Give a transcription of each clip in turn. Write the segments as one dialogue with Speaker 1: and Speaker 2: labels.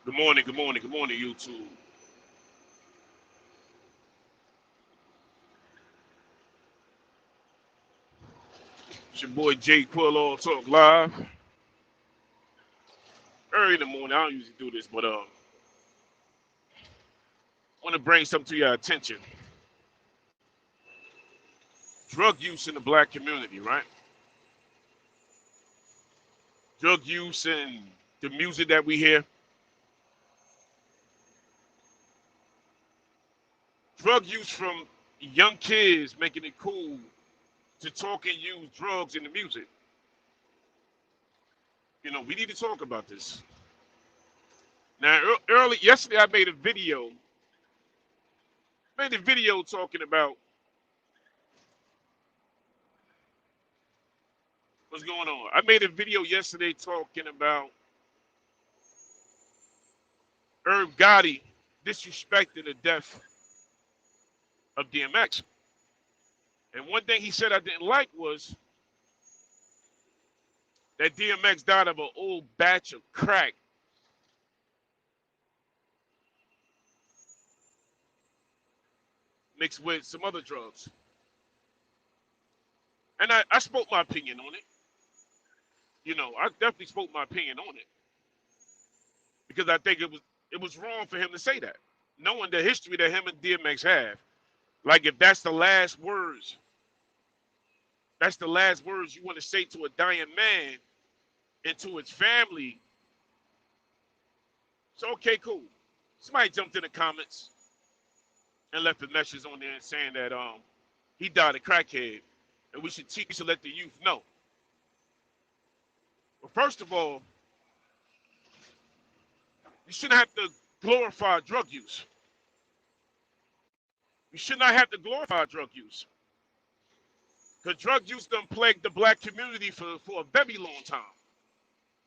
Speaker 1: Good morning, YouTube. It's your boy Jay Quill on Talk Live. Early in the morning, I don't usually do this, but want to bring something to your attention. Drug use in the black community, right? Drug use and the music that we hear. Drug use from young kids making it cool to talk and use drugs in the music. We need to talk about this. Now, early yesterday, I made a video talking about what's going on. I made a video yesterday talking about Irv Gotti disrespecting the death of DMX. And one thing he said I didn't like was that DMX died of an old batch of crack mixed with some other drugs. And I spoke my opinion on it. I definitely spoke my opinion on it because I think it was wrong for him to say that, knowing the history that him and DMX have. Like if that's the last words you want to say to a dying man and to his family. So okay, cool. Somebody jumped in the comments and left a message on there saying that he died a crackhead and we should let the youth know. Well, first of all, you shouldn't have to glorify drug use. You should not have to glorify drug use. Because drug use done plagued the black community for a very long time.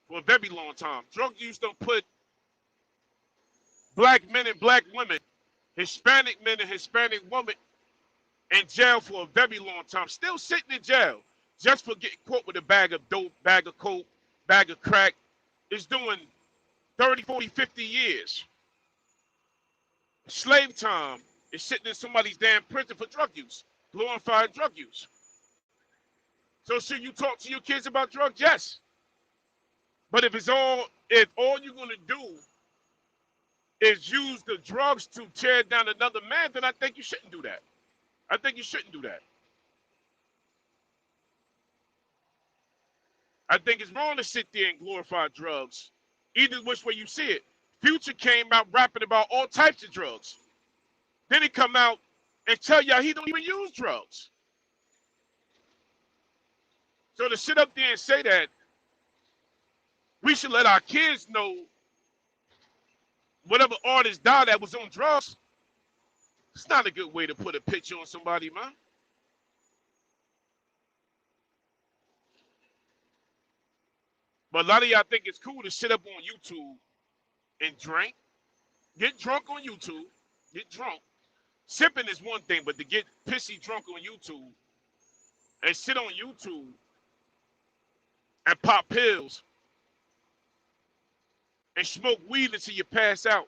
Speaker 1: For a very long time. Drug use done put black men and black women, Hispanic men and Hispanic women in jail for a very long time. Still sitting in jail just for getting caught with a bag of dope, bag of coke, bag of crack. It's doing 30, 40, 50 years. Slave time is sitting in somebody's damn prison for drug use, glorified drug use. So should you talk to your kids about drugs? Yes. But if all you're gonna do is use the drugs to tear down another man, then I think you shouldn't do that. I think you shouldn't do that. I think it's wrong to sit there and glorify drugs, either which way you see it. Future came out rapping about all types of drugs. Then he come out and tell y'all he don't even use drugs. So to sit up there and say that we should let our kids know whatever artist died that was on drugs, it's not a good way to put a picture on somebody, man. But a lot of y'all think it's cool to sit up on YouTube and drink, get drunk on YouTube, get drunk. Sipping is one thing, but to get pissy drunk on YouTube and sit on YouTube and pop pills and smoke weed until you pass out.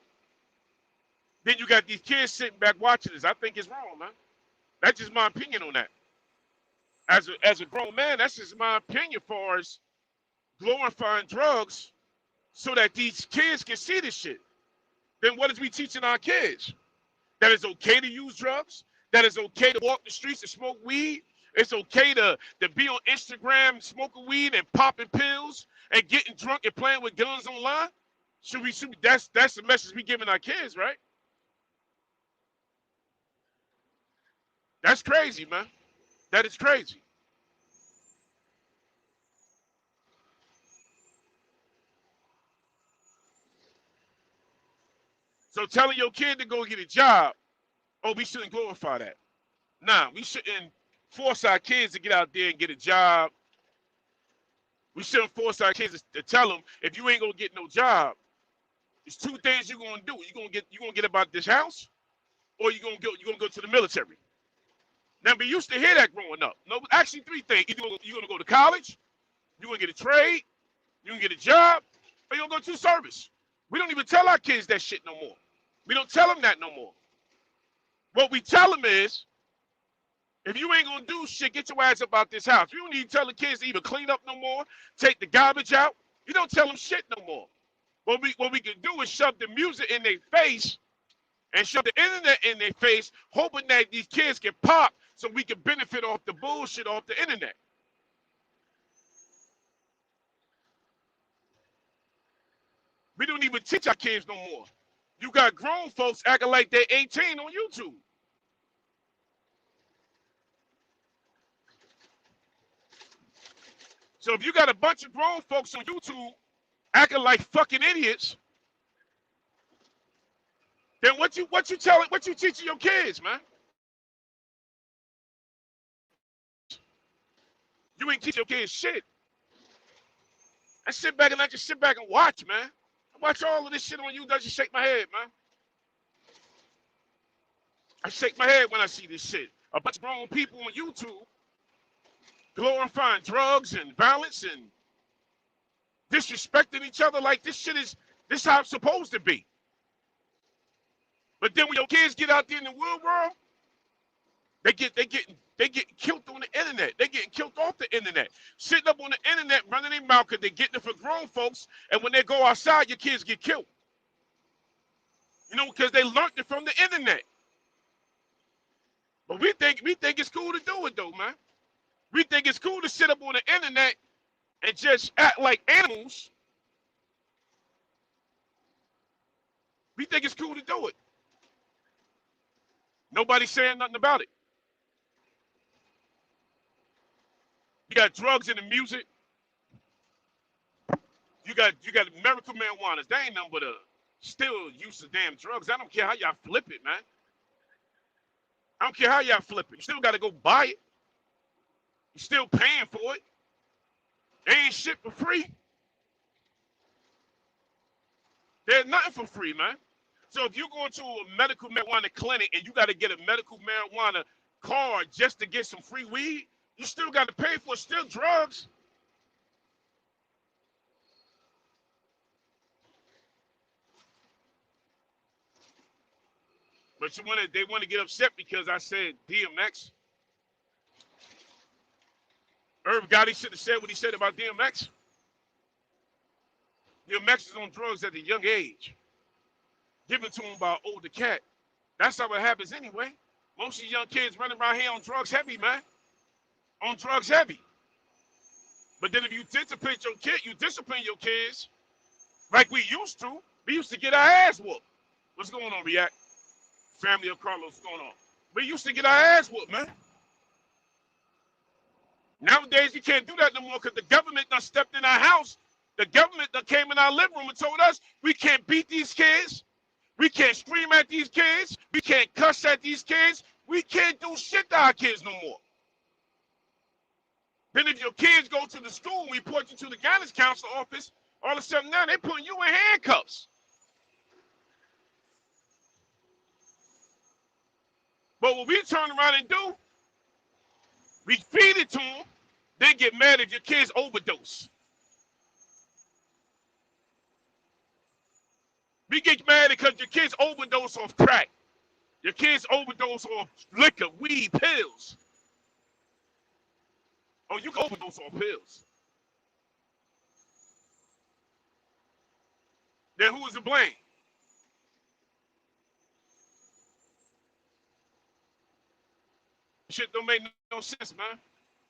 Speaker 1: Then you got these kids sitting back watching this. I think it's wrong, man. That's just my opinion on that. As a grown man, that's just my opinion far as glorifying drugs so that these kids can see this shit. Then what is we teaching our kids? That it's okay to use drugs? That it's okay to walk the streets and smoke weed? It's okay to be on Instagram smoking weed and popping pills and getting drunk and playing with guns online? That's the message we giving our kids, right? That's crazy, man. That is crazy. So telling your kid to go get a job, oh, we shouldn't glorify that. Nah, we shouldn't force our kids to get out there and get a job. We shouldn't force our kids to tell them if you ain't gonna get no job, there's two things you're gonna do. You're gonna get about this house, or you're gonna go to the military. Now we used to hear that growing up. No, actually three things. Either you're gonna go to college, you're gonna get a trade, you can get a job, or you're gonna go to service. We don't even tell our kids that shit no more. We don't tell them that no more. What we tell them is, if you ain't gonna do shit, get your ass up out this house. You don't need to tell the kids to even clean up no more, take the garbage out. You don't tell them shit no more. What we can do is shove the music in their face and shove the internet in their face, hoping that these kids can pop so we can benefit off the bullshit off the internet. We don't even teach our kids no more. You got grown folks acting like they're 18 on YouTube. So if you got a bunch of grown folks on YouTube acting like fucking idiots, then what you teaching your kids, man? You ain't teaching your kids shit. I sit back and I just sit back and watch, man. I watch all of this shit on YouTube. I just shake my head, man. I shake my head when I see this shit. A bunch of grown people on YouTube glorifying drugs and violence and disrespecting each other like this is how it's supposed to be. But then when your kids get out there in the real world, they get killed on the internet. They getting killed off the internet. Sitting up on the internet running their mouth because they getting it for grown folks. And when they go outside, your kids get killed. You know, because they learned it from the internet. But we think it's cool to do it though, man. We think it's cool to sit up on the internet and just act like animals. We think it's cool to do it. Nobody's saying nothing about it. You got drugs in the music. You got medical marijuana. That ain't nothing but a still use of damn drugs. I don't care how y'all flip it, man. I don't care how y'all flip it. You still got to go buy it. You're still paying for it. There ain't shit for free. There's nothing for free, man. So if you go to a medical marijuana clinic and you got to get a medical marijuana card just to get some free weed, you still got to pay for it. Still drugs. But they want to get upset because I said DMX. Irv Gotti should have said what he said about DMX. DMX is on drugs at a young age. Given to him by an older cat. That's how it happens anyway. Most of you young kids running around here on drugs heavy, man. On drugs heavy. But then if you discipline your kids like we used to. We used to get our ass whooped. What's going on, React? Family of Carlos, what's going on? We used to get our ass whooped, man. Nowadays, you can't do that no more because the government done stepped in our house. The government done came in our living room and told us we can't beat these kids. We can't scream at these kids. We can't cuss at these kids. We can't do shit to our kids no more. Then if your kids go to the school and we report you to the guidance counselor office, all of a sudden now they're putting you in handcuffs. But what we turn around and do, we feed it to them, then get mad if your kids overdose. We get mad because your kids overdose off crack. Your kids overdose off liquor, weed, pills. Oh, you can overdose on pills. Then who is to blame? Shit don't make no sense, man.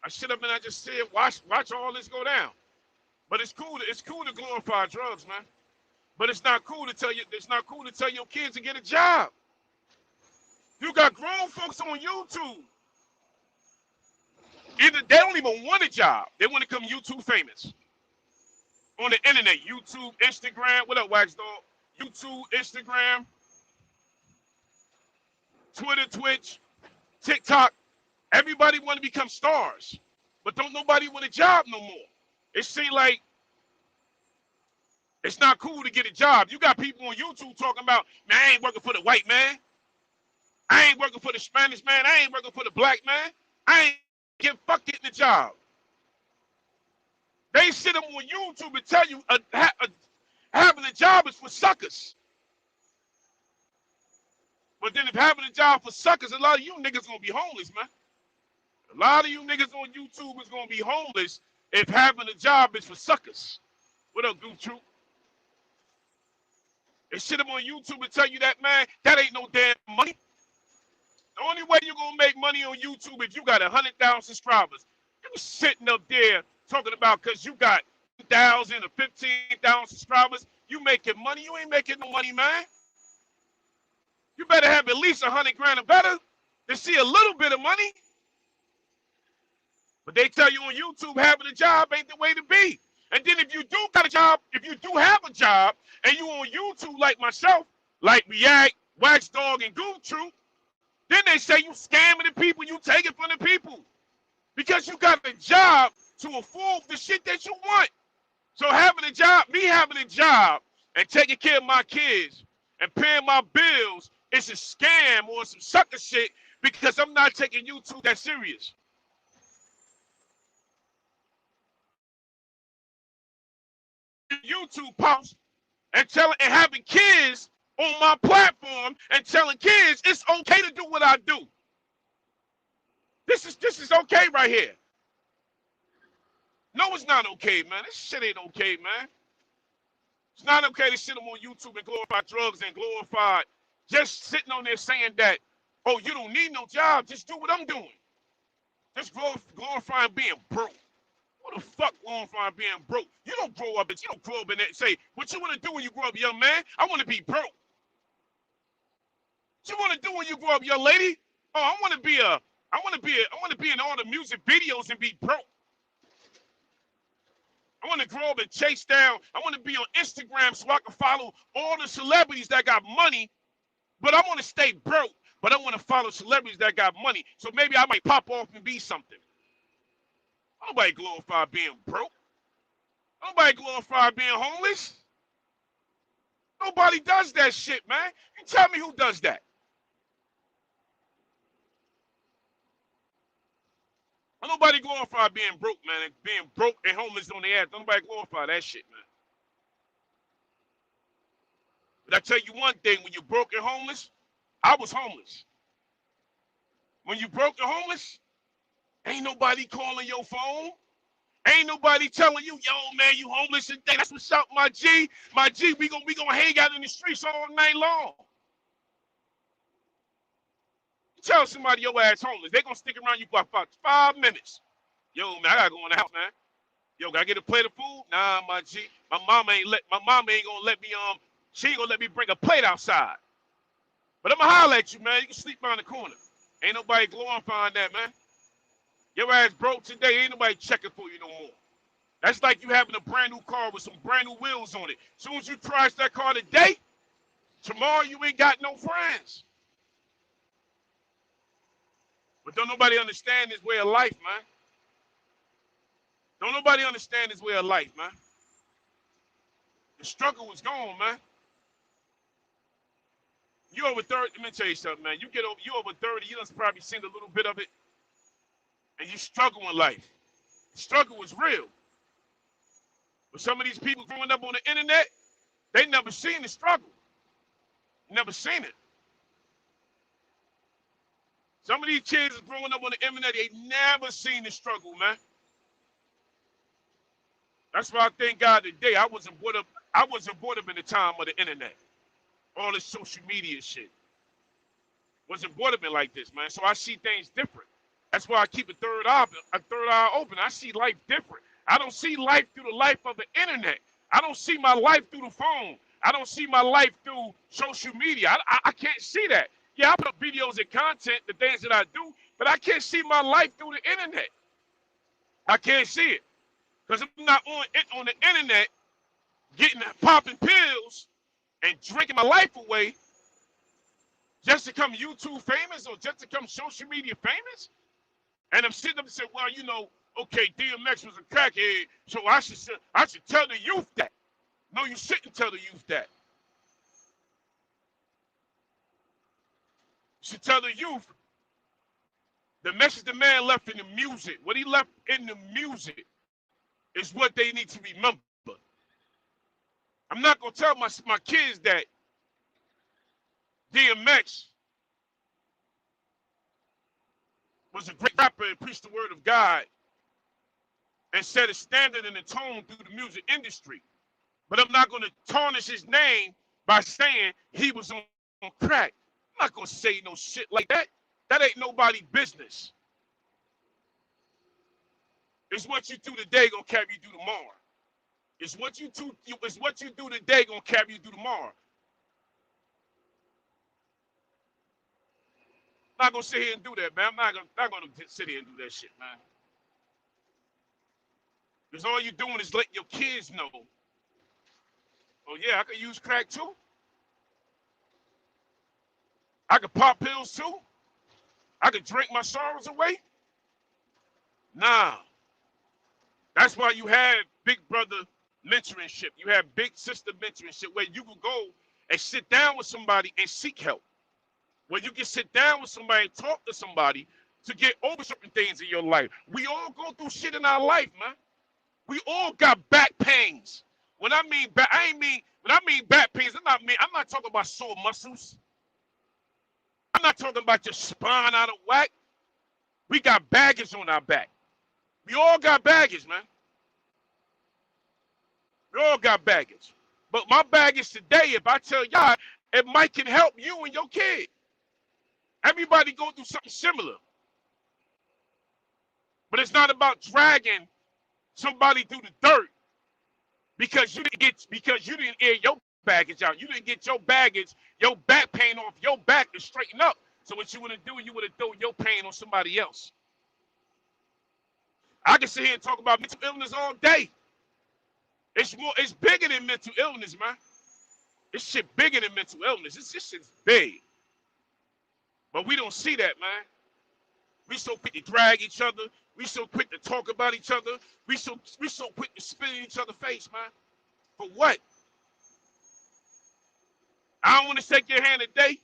Speaker 1: I sit up and I just sit, watch all this go down. But it's cool to glorify drugs, man. But it's not cool to tell your kids to get a job. You got grown folks on YouTube. Either they don't even want a job. They want to become YouTube famous. On the internet, YouTube, Instagram, what up, Wax Dog? YouTube, Instagram, Twitter, Twitch, TikTok. Everybody want to become stars. But don't nobody want a job no more. It seems like it's not cool to get a job. You got people on YouTube talking about, man, I ain't working for the white man. I ain't working for the Spanish man. I ain't working for the black man. I ain't getting a job. They sit up on YouTube and tell you Having a job is for suckers. But then if having a job for suckers, a lot of you niggas gonna be homeless, man. A lot of you niggas on YouTube is gonna be homeless if having a job is for suckers. What up, Goof Troop? They sit them on YouTube and tell you that, man, that ain't no damn money. The only way you're gonna make money on YouTube if you got 100,000 subscribers. You sitting up there talking about because you got 1,000 or 15,000 subscribers, you making money. You ain't making no money, man. You better have at least 100 grand or better to see a little bit of money. But they tell you on YouTube having a job ain't the way to be. And then if you do got a job, if you do have a job, and you on YouTube like myself, like React, Wax Dog, and Goof Troop, then they say you scamming the people, you taking from the people. Because you got a job to afford the shit that you want. So having a job, me having a job and taking care of my kids and paying my bills is a scam or some sucker shit because I'm not taking YouTube that serious. YouTube posts and having kids on my platform and telling kids it's okay to do what I do. This is okay right here. No, it's not okay, man. This shit ain't okay, man. It's not okay to sit on YouTube and glorify drugs and glorify just sitting on there saying that, oh, you don't need no job, just do what I'm doing. Just glorifying being broke. What the fuck glorifying being broke? You don't grow up and say, what you want to do when you grow up, young man? I want to be broke. What you want to do when you grow up, young lady? Oh, I want to be in all the music videos and be broke. I want to grow up and chase down. I want to be on Instagram so I can follow all the celebrities that got money, but I want to stay broke. But I want to follow celebrities that got money. So maybe I might pop off and be something. Nobody glorify being broke. Nobody glorify being homeless. Nobody does that shit, man. You tell me who does that. Nobody glorify being broke, man. And being broke and homeless on the ass. Nobody glorify that shit, man. But I tell you one thing, when you're broke and homeless, I was homeless. When you broke and homeless, ain't nobody calling your phone. Ain't nobody telling you, yo, man, you homeless and that's what's up, my G. My G, we gonna hang out in the streets all night long. You tell somebody your ass homeless, they gonna stick around you for about 5 minutes. Yo, man, I gotta go in the house, man. Yo, gotta get a plate of food? Nah, my G. My mama ain't gonna let me, she ain't gonna let me bring a plate outside. But I'ma holler at you, man. You can sleep around the corner. Ain't nobody glorifying that, man. Your ass broke today, ain't nobody checking for you no more. That's like you having a brand new car with some brand new wheels on it. As soon as you crash that car today, tomorrow you ain't got no friends. But don't nobody understand this way of life, man. Don't nobody understand this way of life, man. The struggle was gone, man. You over 30, let me tell you something, man. You over 30, you done probably seen a little bit of it. And you struggle in life. The struggle was real. But some of these people growing up on the internet, they never seen the struggle. Never seen it. Some of these kids growing up on the internet, they never seen the struggle, man. That's why I thank God today I wasn't brought up in the time of the internet. All this social media shit. Wasn't brought up in like this, man. So I see things different. That's why I keep a third eye open. I see life different. I don't see life through the life of the internet. I don't see my life through the phone. I don't see my life through social media. I can't see that. Yeah, I put up videos and content, the things that I do, but I can't see my life through the internet. I can't see it. Because I'm not on the internet popping pills and drinking my life away just to come YouTube famous or just to come social media famous. And I'm sitting up and saying, well, you know, okay, DMX was a crackhead, so I should tell the youth that. No, you shouldn't tell the youth that. You should tell the youth the message the man left in the music, what he left in the music is what they need to remember. I'm not gonna tell my kids that DMX was a great rapper and preached the word of God and set a standard and a tone through the music industry. But I'm not gonna tarnish his name by saying he was on crack. I'm not gonna say no shit like that. That ain't nobody's business. It's what you do today gonna carry you through tomorrow. It's what you do today gonna carry you through tomorrow. I'm not gonna sit here and do that, man. I'm not gonna sit here and do that shit, man. Because all you're doing is letting your kids know, oh yeah, I can use crack too. I can pop pills too. I can drink my sorrows away. Nah. That's why you have big brother mentorship. You have big sister mentorship where you can go and sit down with somebody and seek help. Where you can sit down with somebody and talk to somebody to get over certain things in your life. We all go through shit in our life, man. We all got back pains. When I mean back pains, I'm not talking about sore muscles. I'm not talking about your spine out of whack. We got baggage on our back. We all got baggage, man. We all got baggage. But my baggage today, if I tell y'all, it might can help you and your kid. Everybody go through something similar. But it's not about dragging somebody through the dirt because you didn't air your baggage out. You didn't get your baggage, your back pain off your back to straighten up. So what you would have done, you would have thrown your pain on somebody else. I can sit here and talk about mental illness all day. It's bigger than mental illness, man. This shit bigger than mental illness. This shit's big. But we don't see that, man. We so quick to drag each other. We so quick to talk about each other. We so quick to spit in each other's face, man. For what? I don't want to shake your hand today.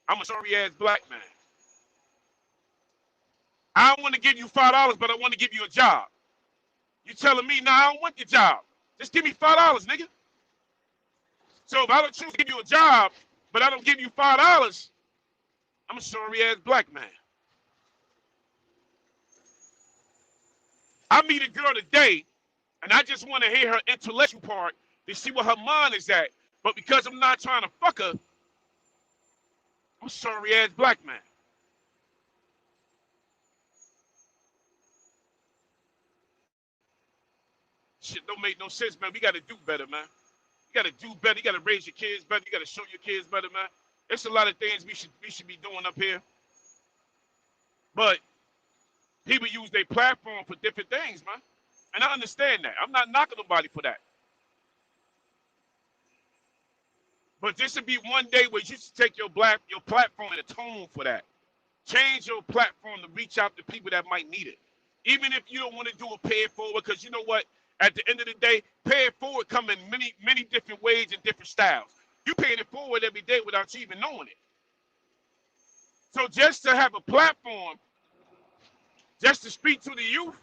Speaker 1: I'm a sorry ass black man. I don't want to give you $5, but I want to give you a job. You telling me, nah, I don't want the job. Just give me $5, nigga. So if I don't choose to give you a job, but I don't give you $5, I'm a sorry ass black man. I meet a girl today, and I just want to hear her intellectual part to see where her mind is at. But because I'm not trying to fuck her, I'm a sorry ass black man. Shit don't make no sense, man. We got to do better, man. You got to do better. You got to raise your kids better. You got to show your kids better, man. There's a lot of things we should be doing up here. But people use their platform for different things, man. And I understand that. I'm not knocking nobody for that. But this would be one day where you should take your platform and atone for that. Change your platform to reach out to people that might need it. Even if you don't want to do a pay it forward, because you know what? At the end of the day, pay it forward come in many, many different ways and different styles. You paying it forward every day without you even knowing it. So just to have a platform, just to speak to the youth,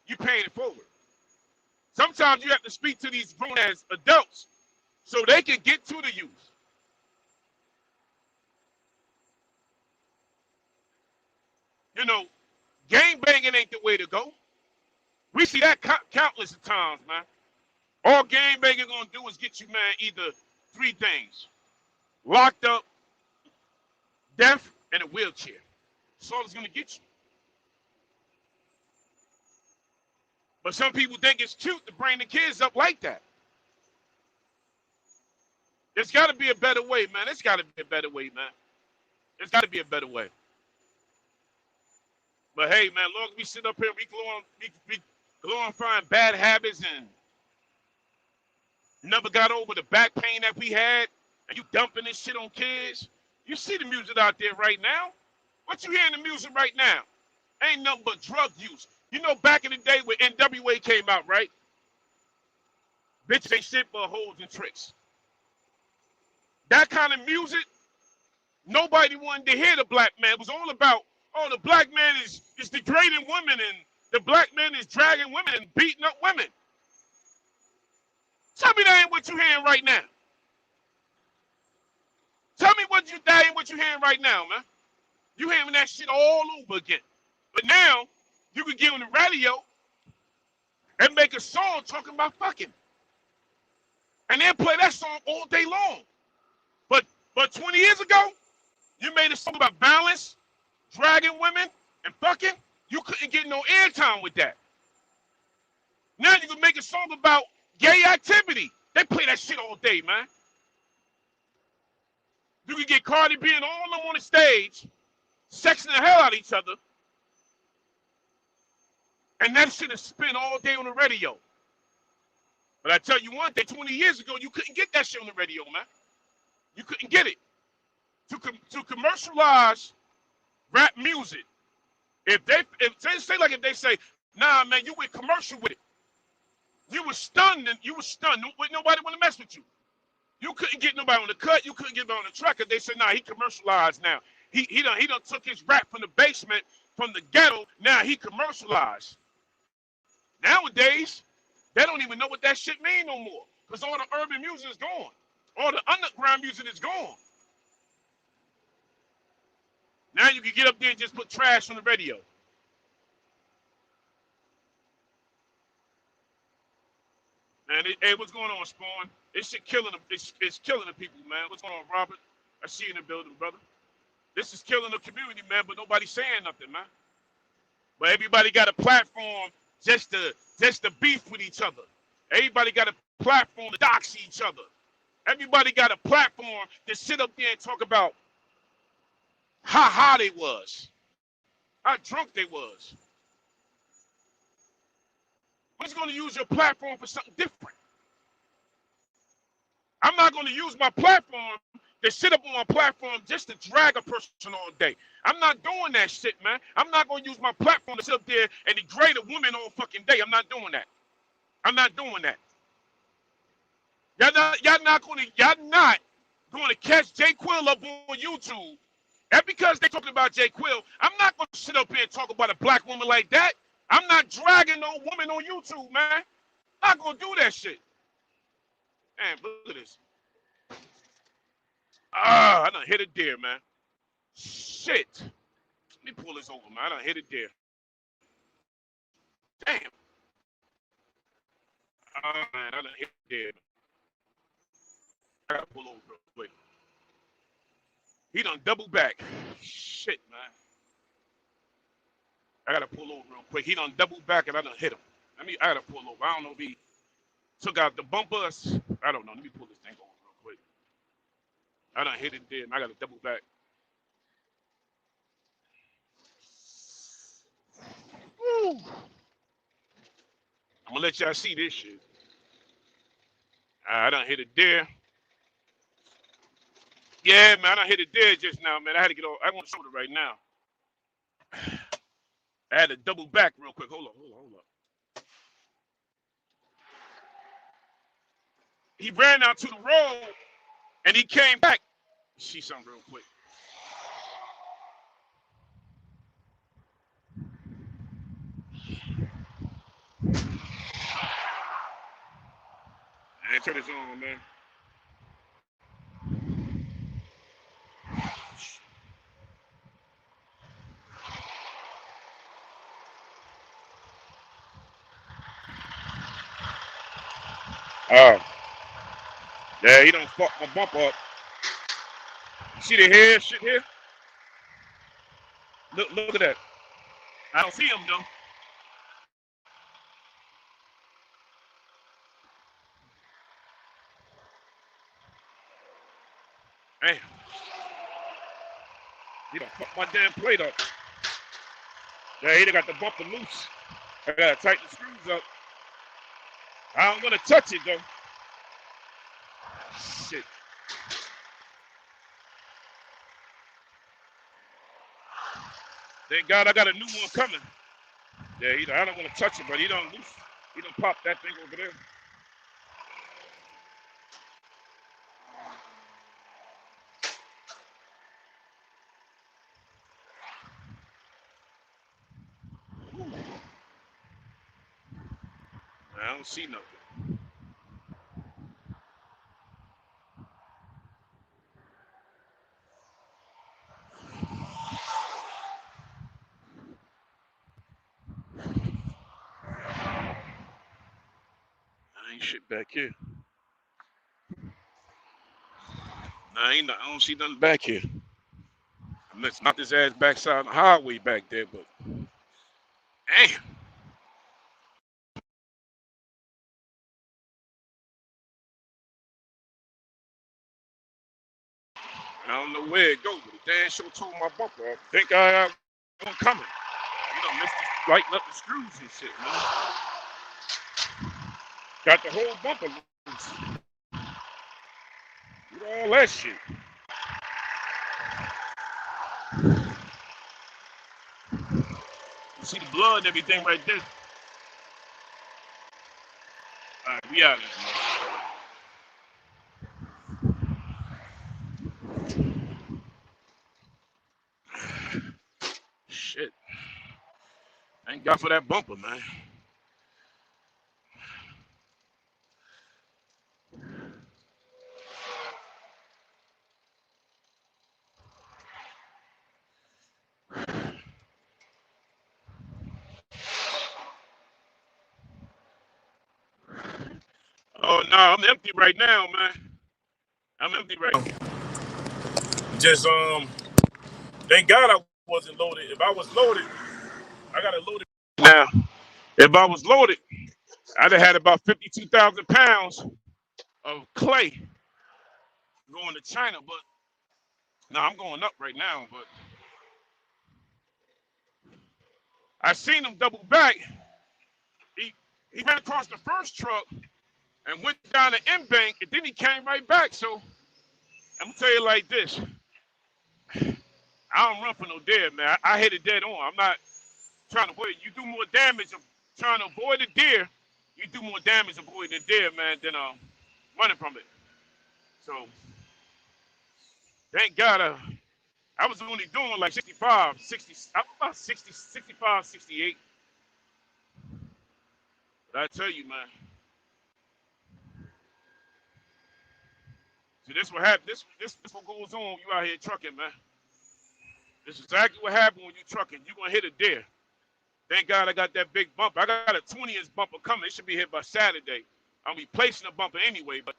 Speaker 1: you paying it forward. Sometimes you have to speak to these grown-ass adults so they can get to the youth. You know, gang banging ain't the way to go. We see that countless of times, man. All gang banging gonna do is get you, man, either three things: locked up, death, and a wheelchair. That's all it's gonna get you. But some people think it's cute to bring the kids up like that. There's got to be a better way, man. There's got to be a better way, man. There's got to be a better way. But hey, man, long as we sit up here, we glorifying bad habits and never got over the back pain that we had, and you dumping this shit on kids. You see the music out there right now. What you hear in the music right now? Ain't nothing but drug use. You know, back in the day when NWA came out, right? Bitches ain't shit but hoes and tricks. That kind of music, nobody wanted to hear the black man. It was all about, oh, the black man is degrading women, and the black man is dragging women and beating up women. Tell me that ain't what you hearing right now. Tell me what you dying, what you hearing right now, man. You hearing that shit all over again. But now, you can get on the radio and make a song talking about fucking. And then play that song all day long. But 20 years ago, you made a song about balance, dragging women, and fucking. You couldn't get no airtime with that. Now you can make a song about gay activity. They play that shit all day, man. You can get Cardi B and all of them on the stage, sexing the hell out of each other, and that shit is spin all day on the radio. But I tell you one thing, 20 years ago, you couldn't get that shit on the radio, man. You couldn't get it. To commercialize rap music, if they say, nah, man, you went commercial with it, you was stunned. Nobody want to mess with you. You couldn't get nobody on the cut. You couldn't get nobody on the track. They said, nah, he commercialized now. He done took his rap from the basement, from the ghetto. Now he commercialized. Nowadays, they don't even know what that shit mean no more, because all the urban music is gone. All the underground music is gone. Now you can get up there and just put trash on the radio. Man, hey, what's going on, Spawn? This shit killing them. It's killing the people, man. What's going on, Robert? I see you in the building, brother. This is killing the community, man, but nobody's saying nothing, man. But everybody got a platform just to beef with each other. Everybody got a platform to dox each other. Everybody got a platform to sit up there and talk about how high they was, how drunk they was. Who's going to use your platform for something different? I'm not going to use my platform to sit up on my platform just to drag a person all day. I'm not doing that shit, man. I'm not going to use my platform to sit up there and degrade a woman all fucking day. I'm not doing that. I'm not doing that. Y'all not going to catch Jay Quill up on YouTube. And because they're talking about Jay Quill, I'm not going to sit up here and talk about a black woman like that. I'm not dragging no woman on YouTube, man. I'm not going to do that shit. Man, look at this. I done hit a deer, man. Shit. Let me pull this over, man. I done hit a deer. Damn. Man, I done hit a deer. I gotta pull over real quick. He done double back. Shit, man. I gotta pull over real quick. He done double back and I done hit him. I gotta pull over. I don't know if he took out the bumpers. I don't know. Let me pull this thing over real quick. I done hit it there and I gotta double back. Woo. I'm gonna let y'all see this shit. I done hit it there. Yeah, man, I done hit it there just now, man. I had to get over. I want to show it right now. I had to double back real quick. Hold on. He ran out to the road and he came back. See something real quick. I turn this on, man. Oh. Yeah, he done fucked my bump up. See the hair shit here? Look at that. I don't see him though. Damn. He done fucked my damn plate up. Yeah, he done got the bumper loose. I gotta tighten the screws up. I don't wanna touch it though. Shit. Thank God I got a new one coming. Yeah, I don't want to touch it, but he don't loose. He don't pop that thing over there. I don't see nothing. shit back here. Nah, ain't no, I don't see nothing back here. Let's knock his ass backside on the highway back there, but damn. I don't know where it goes, but the damn sure told my bumper. I think I one coming. You know, missed lighting up the screws and shit, man. Got the whole bumper loose. All that shit. You see the blood and everything right there. All right, we out of here. Shit. Thank God for that bumper, man. Oh no, I'm empty right now, man. I'm empty right now. Just thank God I wasn't loaded. If I was loaded, I got it loaded now. If I was loaded, I'd have had about 52,000 pounds of clay going to China. But no, I'm going up right now. But I seen him double back. He ran across the first truck and went down the end bank, and then he came right back. So I'm gonna tell you like this: I don't run for no deer, man. I hit it dead on. I'm not trying to avoid it. You do more damage of trying to avoid a deer. You do more damage avoiding a deer, man, than running from it. So thank God I was only doing like 65, 60, I'm about 60, 65, 68. But I tell you, man. See, this what happens. This what goes on when you out here trucking, man. This is exactly what happens when you trucking. You gonna hit a deer. Thank God I got that big bump. I got a 20-inch bumper coming. It should be hit by Saturday. I'll be placing a bumper anyway, but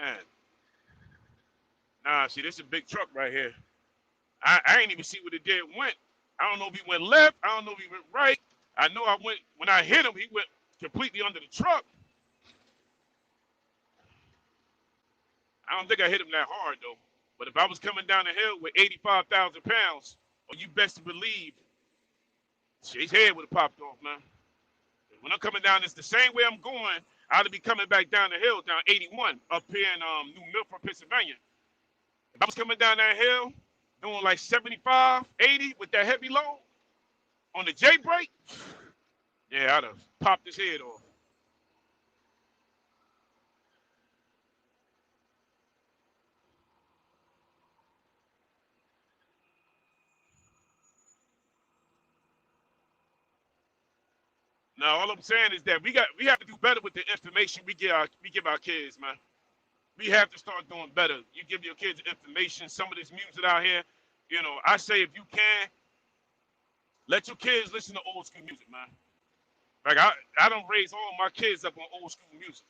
Speaker 1: man, nah. See, this is a big truck right here. I ain't even see where the deer went. I don't know if he went left. I don't know if he went right. I know I went when I hit him. He went completely under the truck. I don't think I hit him that hard though. But if I was coming down the hill with 85,000 pounds, well, you best believe his head would have popped off, man. When I'm coming down, it's the same way I'm going. I'd be coming back down the hill, down 81, up here in New Milford, Pennsylvania. If I was coming down that hill, doing like 75, 80 with that heavy load on the J brake, yeah, I'd have popped his head off. Now, all I'm saying is that we have to do better with the information we give our kids, man. We have to start doing better. You give your kids information. Some of this music out here, you know, I say if you can, let your kids listen to old school music, man. Like I don't raise all my kids up on old school music.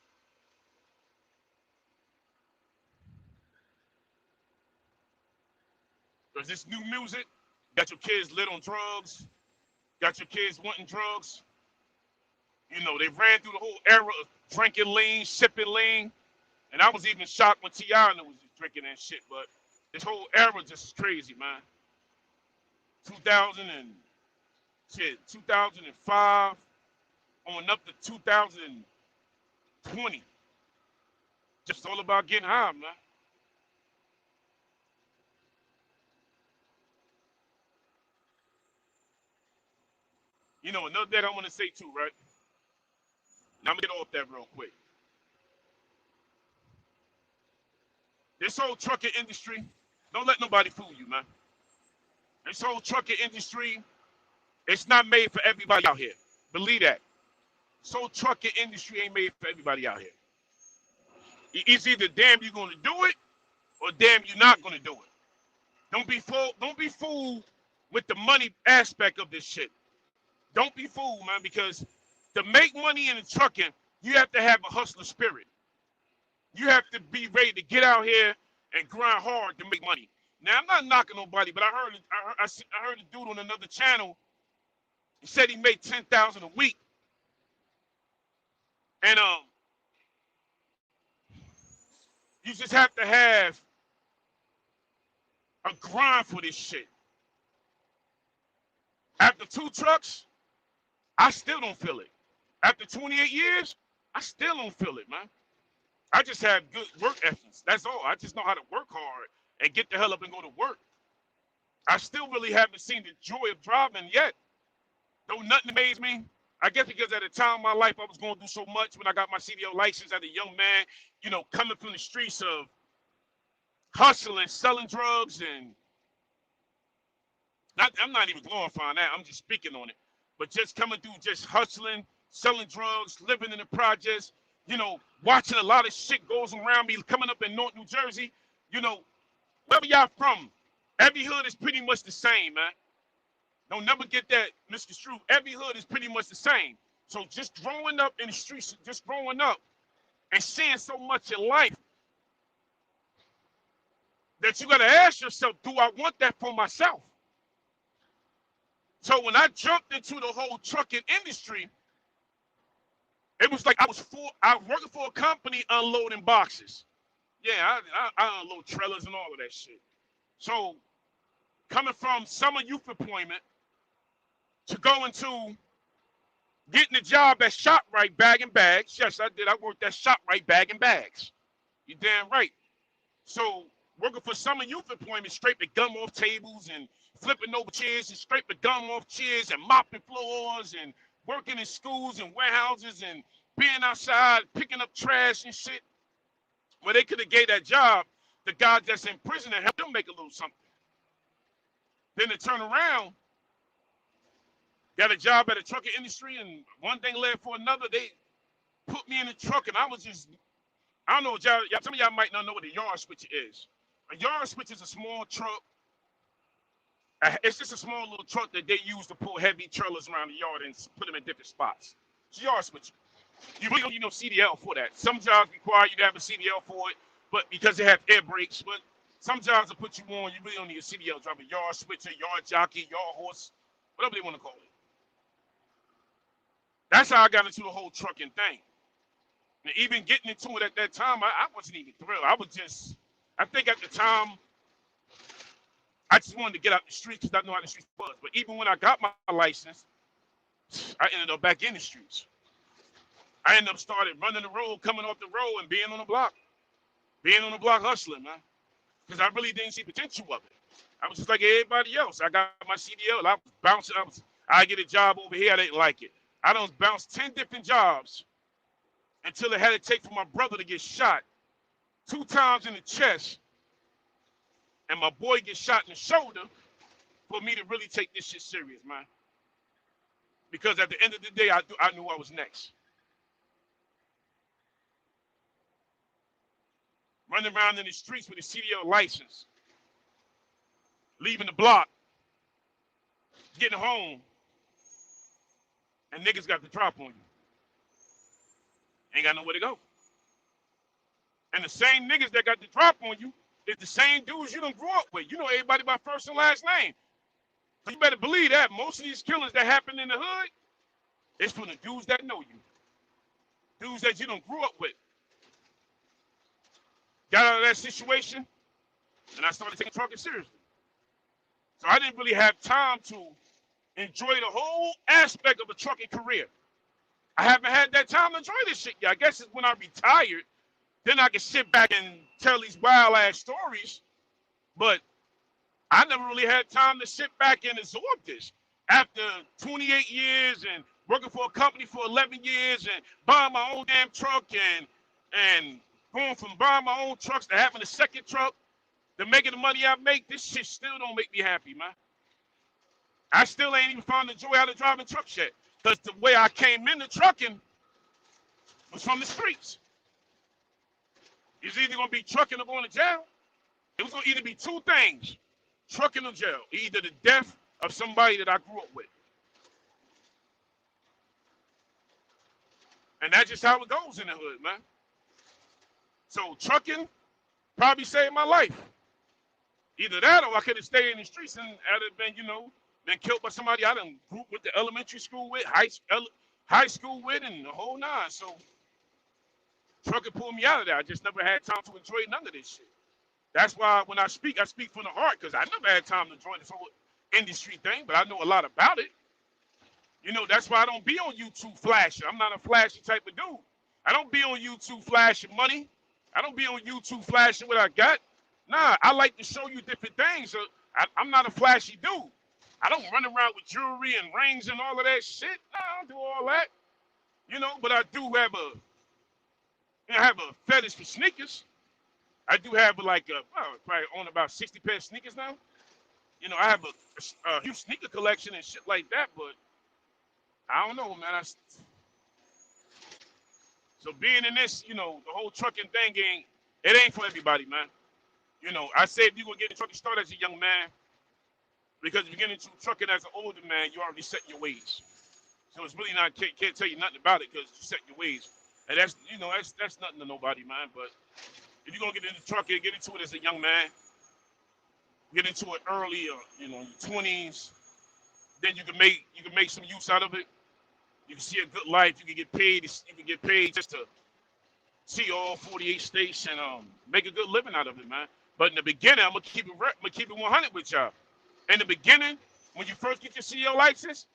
Speaker 1: Because this new music got your kids lit on drugs, got your kids wanting drugs. You know, they ran through the whole era of drinking lean, sipping lean. And I was even shocked when Tiana was drinking that shit. But this whole era just is crazy, man. 2000 and shit, 2005 on up to 2020. Just all about getting high, man. You know, another thing I want to say too, right? Now I'm gonna get off that real quick. This whole trucking industry, don't let nobody fool you, man. This whole trucking industry, it's not made for everybody out here. Believe that. This whole trucking industry ain't made for everybody out here. It's either damn you're gonna do it or damn you're not gonna do it. Don't be fooled with the money aspect of this shit. Don't be fooled, man, because To make money in the trucking, you have to have a hustler spirit. You have to be ready to get out here and grind hard to make money. Now I'm not knocking nobody, but I heard a dude on another channel. He said he made 10,000 a week, and you just have to have a grind for this shit. After 2 trucks, I still don't feel it. After 28 years, I still don't feel it, man. I just have good work ethics. That's all. I just know how to work hard and get the hell up and go to work. I still really haven't seen the joy of driving yet. Though nothing amazed me. I guess because at the time of my life, I was going through so much when I got my CDL license as a young man, coming from the streets of hustling, selling drugs, and I'm not even glorifying that. I'm just speaking on it. But just coming through, just hustling, selling drugs, living in the projects, watching a lot of shit goes around me, coming up in North New Jersey, wherever y'all from, every hood is pretty much the same, man. Don't never get that, Mr. Strew. Every hood is pretty much the same. So just growing up in the streets, just growing up and seeing so much in life that you got to ask yourself, do I want that for myself? So when I jumped into the whole trucking industry, it was like I was working for a company unloading boxes. Yeah, I unload trailers and all of that shit. So coming from summer youth employment to going to getting a job at ShopRite bagging bags. Yes, I did. I worked at ShopRite bagging bags. You damn right. So working for summer youth employment, scraping gum off tables and flipping over chairs and scraping gum off chairs and mopping floors and working in schools and warehouses and being outside picking up trash and shit. Where they could have gave that job the guys that's in prison and help them make a little something. Then to turn around, got a job at the trucking industry, and one thing led for another. They put me in the truck, and I was just, I don't know, some of y'all might not know what a yard switcher is. A yard switcher is a small truck. It's just a small little truck that they use to pull heavy trailers around the yard and put them in different spots. It's a yard switcher. You really don't need no CDL for that. Some jobs require you to have a CDL for it, but because they have air brakes. But some jobs will put you on, you really don't need a CDL driver. Yard switcher, yard jockey, yard horse, whatever they want to call it. That's how I got into the whole trucking thing. And even getting into it at that time, I wasn't even thrilled. I think at the time, I just wanted to get out the streets because I know how the streets was. But even when I got my license, I ended up back in the streets. I ended up started running the road, coming off the road, and being on the block. Being on the block hustling, man. Because I really didn't see potential of it. I was just like everybody else. I got my CDL. I was bouncing. I get a job over here. I didn't like it. I done bounced 10 different jobs until it had to take for my brother to get shot 2 times in the chest and my boy get shot in the shoulder for me to really take this shit serious, man. Because at the end of the day, I knew I was next. Running around in the streets with a CDL license, leaving the block, getting home, and niggas got the drop on you. Ain't got nowhere to go. And the same niggas that got the drop on you is the same dudes you done grew up with. You know everybody by first and last name. So you better believe that most of these killings that happen in the hood, it's from the dudes that know you. Dudes that you done grew up with. Got out of that situation, and I started taking trucking seriously. So I didn't really have time to enjoy the whole aspect of a trucking career. I haven't had that time to enjoy this shit yet. I guess it's when I retired, then I can sit back and tell these wild ass stories. But I never really had time to sit back and absorb this. After 28 years and working for a company for 11 years and buying my own damn truck and going from buying my own trucks to having a second truck to making the money I make, this shit still don't make me happy, man. I still ain't even found the joy out of driving trucks yet. Because the way I came into trucking was from the streets. It's either going to be trucking or going to jail. It was going to either be 2 things, trucking or jail. Either the death of somebody that I grew up with. And that's just how it goes in the hood, man. So trucking probably saved my life. Either that or I could have stayed in the streets and I'd have been, been killed by somebody I done grew with the elementary school with, high school with, and the whole nine. So trucking pulled me out of there. I just never had time to enjoy none of this shit. That's why when I speak from the heart, because I never had time to enjoy this whole industry thing, but I know a lot about it. That's why I don't be on YouTube flashing. I'm not a flashy type of dude. I don't be on YouTube flashing money. I don't be on YouTube flashing what I got. Nah, I like to show you different things. So I'm not a flashy dude. I don't run around with jewelry and rings and all of that shit. Nah, I don't do all that. But I do have a fetish for sneakers. I do have probably own about 60 pairs of sneakers now. I have a huge sneaker collection and shit like that, but I don't know, man. So being in this, the whole trucking thing ain't for everybody, man. I say if you're going to get in trucking, start as a young man, because if you get into trucking as an older man, you already set your ways. So it's really can't tell you nothing about it because you set your ways. And that's nothing to nobody, man. But if you're going to get into trucking, get into it as a young man, get into it early, your 20s, then you can make some use out of it. You can see a good life. You can get paid. You can get paid just to see all 48 states and make a good living out of it, man. But in the beginning, I'm gonna keep it 100 with y'all. In the beginning, when you first get your CEO license,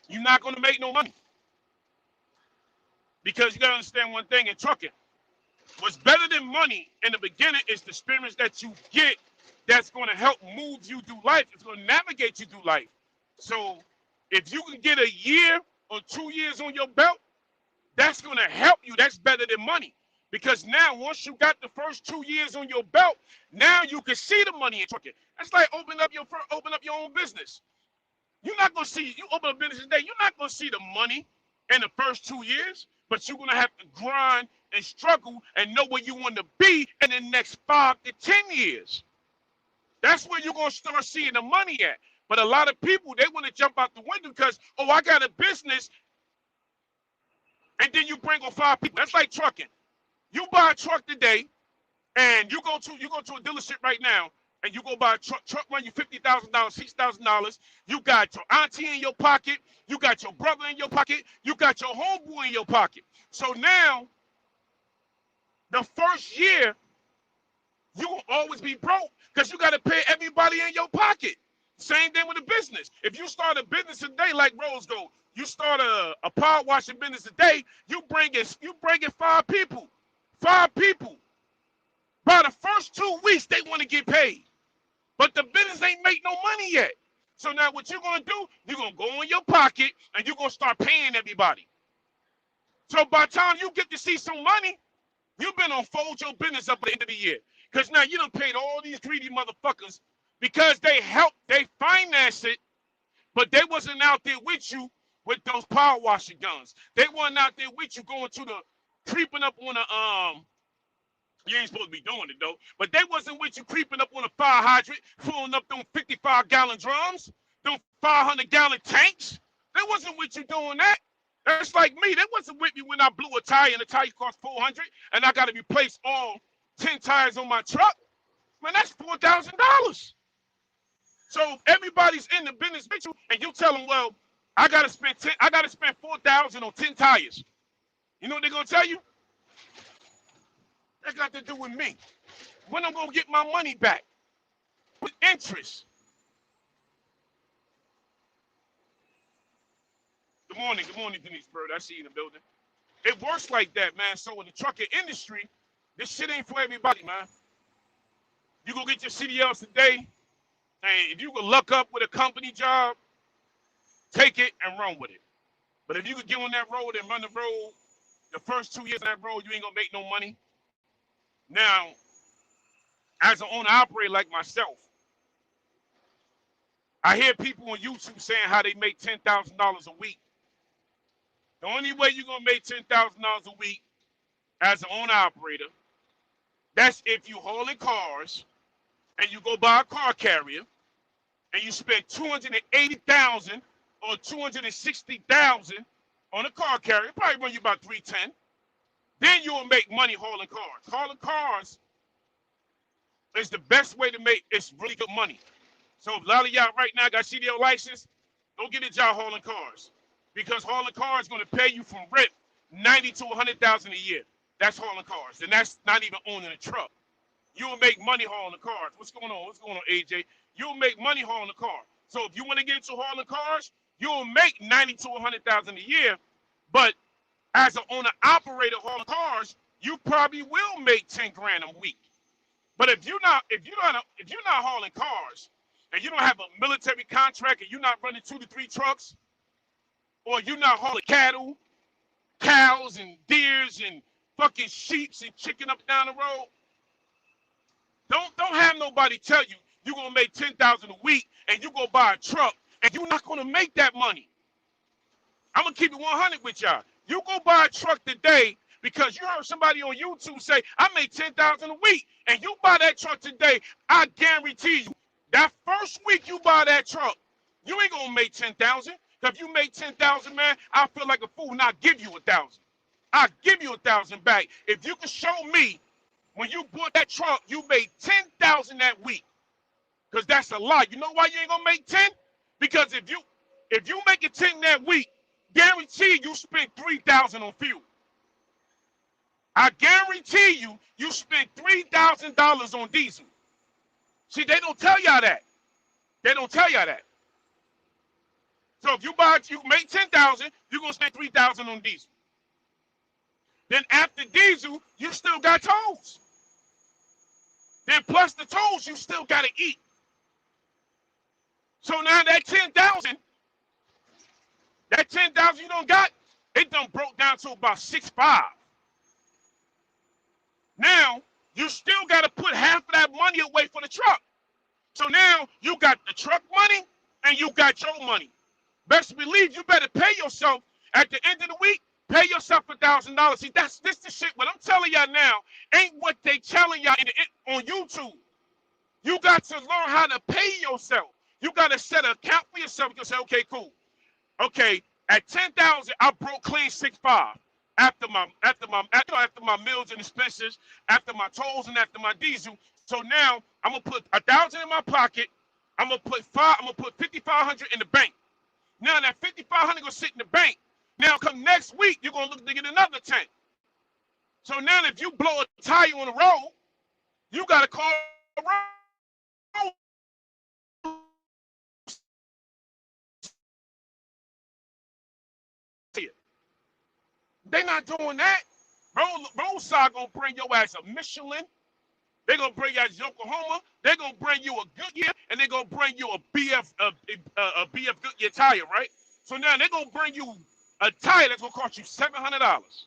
Speaker 1: you're not gonna make no money because you gotta understand one thing in trucking. What's better than money in the beginning is the experience that you get. That's gonna help move you through life. It's gonna navigate you through life. So if you can get a year or 2 years on your belt, that's going to help you. That's better than money. Because now, once you got the first 2 years on your belt, now you can see the money in trucking. That's like open up your own business. You're not going to see, you open a business today, you're not going to see the money in the first 2 years, but you're going to have to grind and struggle and know where you want to be in the next 5 to 10 years. That's where you're going to start seeing the money at. But a lot of people, they want to jump out the window because, I got a business, and then you bring on 5 people. That's like trucking. You buy a truck today, and you go to a dealership right now, and you go buy a truck. Truck run you $50,000, $6,000. You got your auntie in your pocket. You got your brother in your pocket. You got your homeboy in your pocket. So now, the first year, you will always be broke because you got to pay everybody in your pocket. Same thing with a business. If you start a business today like Rose Gold, you start a power washing business today, you bring in 5 people. 5 people. By the first 2 weeks, they want to get paid. But the business ain't make no money yet. So now what you're going to do, you're going to go in your pocket and you're going to start paying everybody. So by the time you get to see some money, you've been on fold your business up at the end of the year. Because now you done paid all these greedy motherfuckers because they finance it, but they wasn't out there with you with those power washing guns. They weren't out there with you going to creeping up on you ain't supposed to be doing it though, but they wasn't with you creeping up on a fire hydrant, filling up them 55-gallon drums, them 500-gallon tanks. They wasn't with you doing that. That's like me. They wasn't with me when I blew a tire and the tire cost $400 and I got to replace all 10 tires on my truck. Man, that's $4,000. So everybody's in the business with you, and you tell them, well, I gotta spend $4,000 on 10 tires. You know what they're gonna tell you? That got to do with me. When I'm gonna get my money back with interest. Good morning, Denise Bird. I see you in the building. It works like that, man. So in the trucking industry, this shit ain't for everybody, man. You go get your CDLs today, and if you can luck up with a company job, take it and run with it. But if you could get on that road and run the road, the first 2 years on that road, you ain't gonna make no money. Now, as an owner operator like myself, I hear people on YouTube saying how they make $10,000 a week. The only way you're gonna make $10,000 a week as an owner operator, that's if you hauling cars and you go buy a car carrier and you spend $280,000 or $260,000 on a car carrier, probably run you about 310. Then you will make money hauling cars. Hauling cars is the best way to make. It's really good money. So a lot of y'all right now got CDL license, go get a job hauling cars, because hauling cars is going to pay you from rip 90 to 100,000 a year. That's hauling cars, and that's not even owning a truck. You'll make money hauling the cars. What's going on? What's going on, AJ? You'll make money hauling the car. So if you want to get into hauling cars, you'll make 90 to 100,000 a year. But as an owner operator hauling cars, you probably will make 10 grand a week. But if you're not hauling cars, and you don't have a military contract, and you're not running 2 to 3 trucks, or you're not hauling cattle, cows and deers and fucking sheeps and chicken up down the road, don't have nobody tell you you're gonna make 10,000 a week and you go buy a truck and you're not gonna make that money. I'm gonna keep it 100 with y'all. You go buy a truck today because you heard somebody on YouTube say, I make 10,000 a week, and you buy that truck today, I guarantee you, that first week you buy that truck, you ain't gonna make 10,000. If you make 10,000, man, I feel like a fool and I'll give you 1,000. I'll give you 1,000 back. If you can show me when you bought that truck, you made 10,000 that week. Because that's a lie. You know why you ain't gonna make 10? Because if you make it 10 that week, guarantee you spent 3,000 on fuel. I guarantee you spent $3,000 on diesel. See, they don't tell y'all that. They don't tell y'all that. So if you make 10,000, you're gonna spend 3,000 on diesel. Then after diesel, you still got tolls. Then plus the tolls, you still gotta eat. So now that 10,000 you don't got, it done broke down to about 6.5. Now, you still got to put half of that money away for the truck. So now you got the truck money and you got your money. Best believe you better pay yourself at the end of the week. Pay yourself $1,000. See, this the shit. What I'm telling y'all now ain't what they telling y'all on YouTube. You got to learn how to pay yourself. You got to set an account for yourself. You can say, okay, cool. Okay, at 10,000, I broke clean 6.5 after my meals and expenses, after my tolls and after my diesel. So now I'm gonna put 1,000 in my pocket. I'm gonna put 5,500 in the bank. Now that 5,500 gonna sit in the bank. Now come next week, you're gonna look to get another 10. So now if you blow a tire on the road, you gotta call a road. They not doing that. Roadside gonna bring your ass a Michelin. They're gonna bring you a Yokohama. They're gonna bring you a Goodyear, and they're gonna bring you a BF Goodyear tire, right? So now they're gonna bring you a tire that's gonna cost you $700.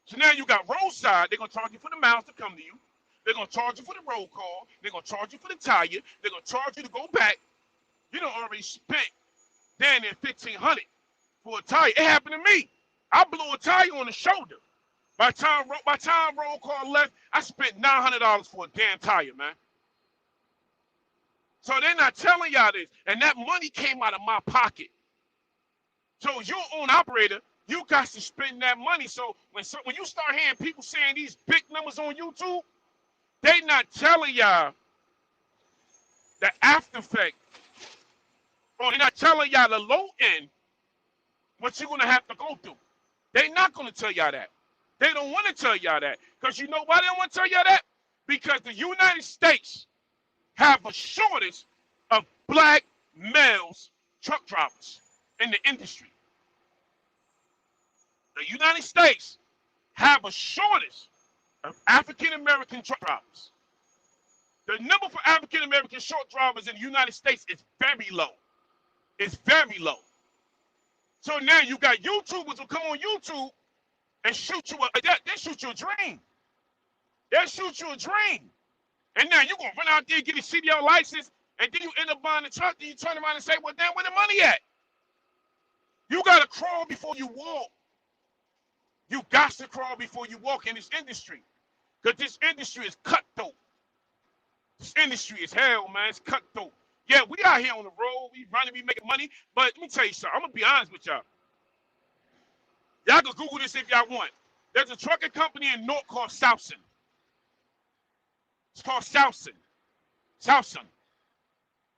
Speaker 1: So now you got roadside. They're gonna charge you for the miles to come to you. They're gonna charge you for the road call. They're gonna charge you for the tire. They're gonna charge you to go back. You done already spent down there $1,500 for a tire. It happened to me. I blew a tire on the shoulder. By the time roll call left, I spent $900 for a damn tire, man. So they're not telling y'all this, and that money came out of my pocket. So you're an operator, you got to spend that money. So when you start hearing people saying these big numbers on YouTube, they not telling y'all the after effect, or they're not telling y'all the low end, what you're gonna have to go through. They're not gonna tell y'all that. They don't want to tell y'all that. Because you know why they don't want to tell y'all that? Because the United States have a shortage of black males truck drivers in the industry. The United States have a shortage of African American truck drivers. The number for African American truck drivers in the United States is very low. It's very low. So now you got YouTubers who come on YouTube and shoot you they shoot you a dream. They'll shoot you a dream. And now you're going to run out there, get a CDL license, and then you end up buying the truck, then you turn around and say, well, damn, where the money at? You got to crawl before you walk. You got to crawl before you walk in this industry. Because this industry is cutthroat. This industry is hell, man. It's cutthroat. Yeah, we out here on the road. We running, we making money. But let me tell you something. I'm going to be honest with y'all. Y'all can Google this if y'all want. There's a trucking company in North called Southson. It's called Southson. Southson.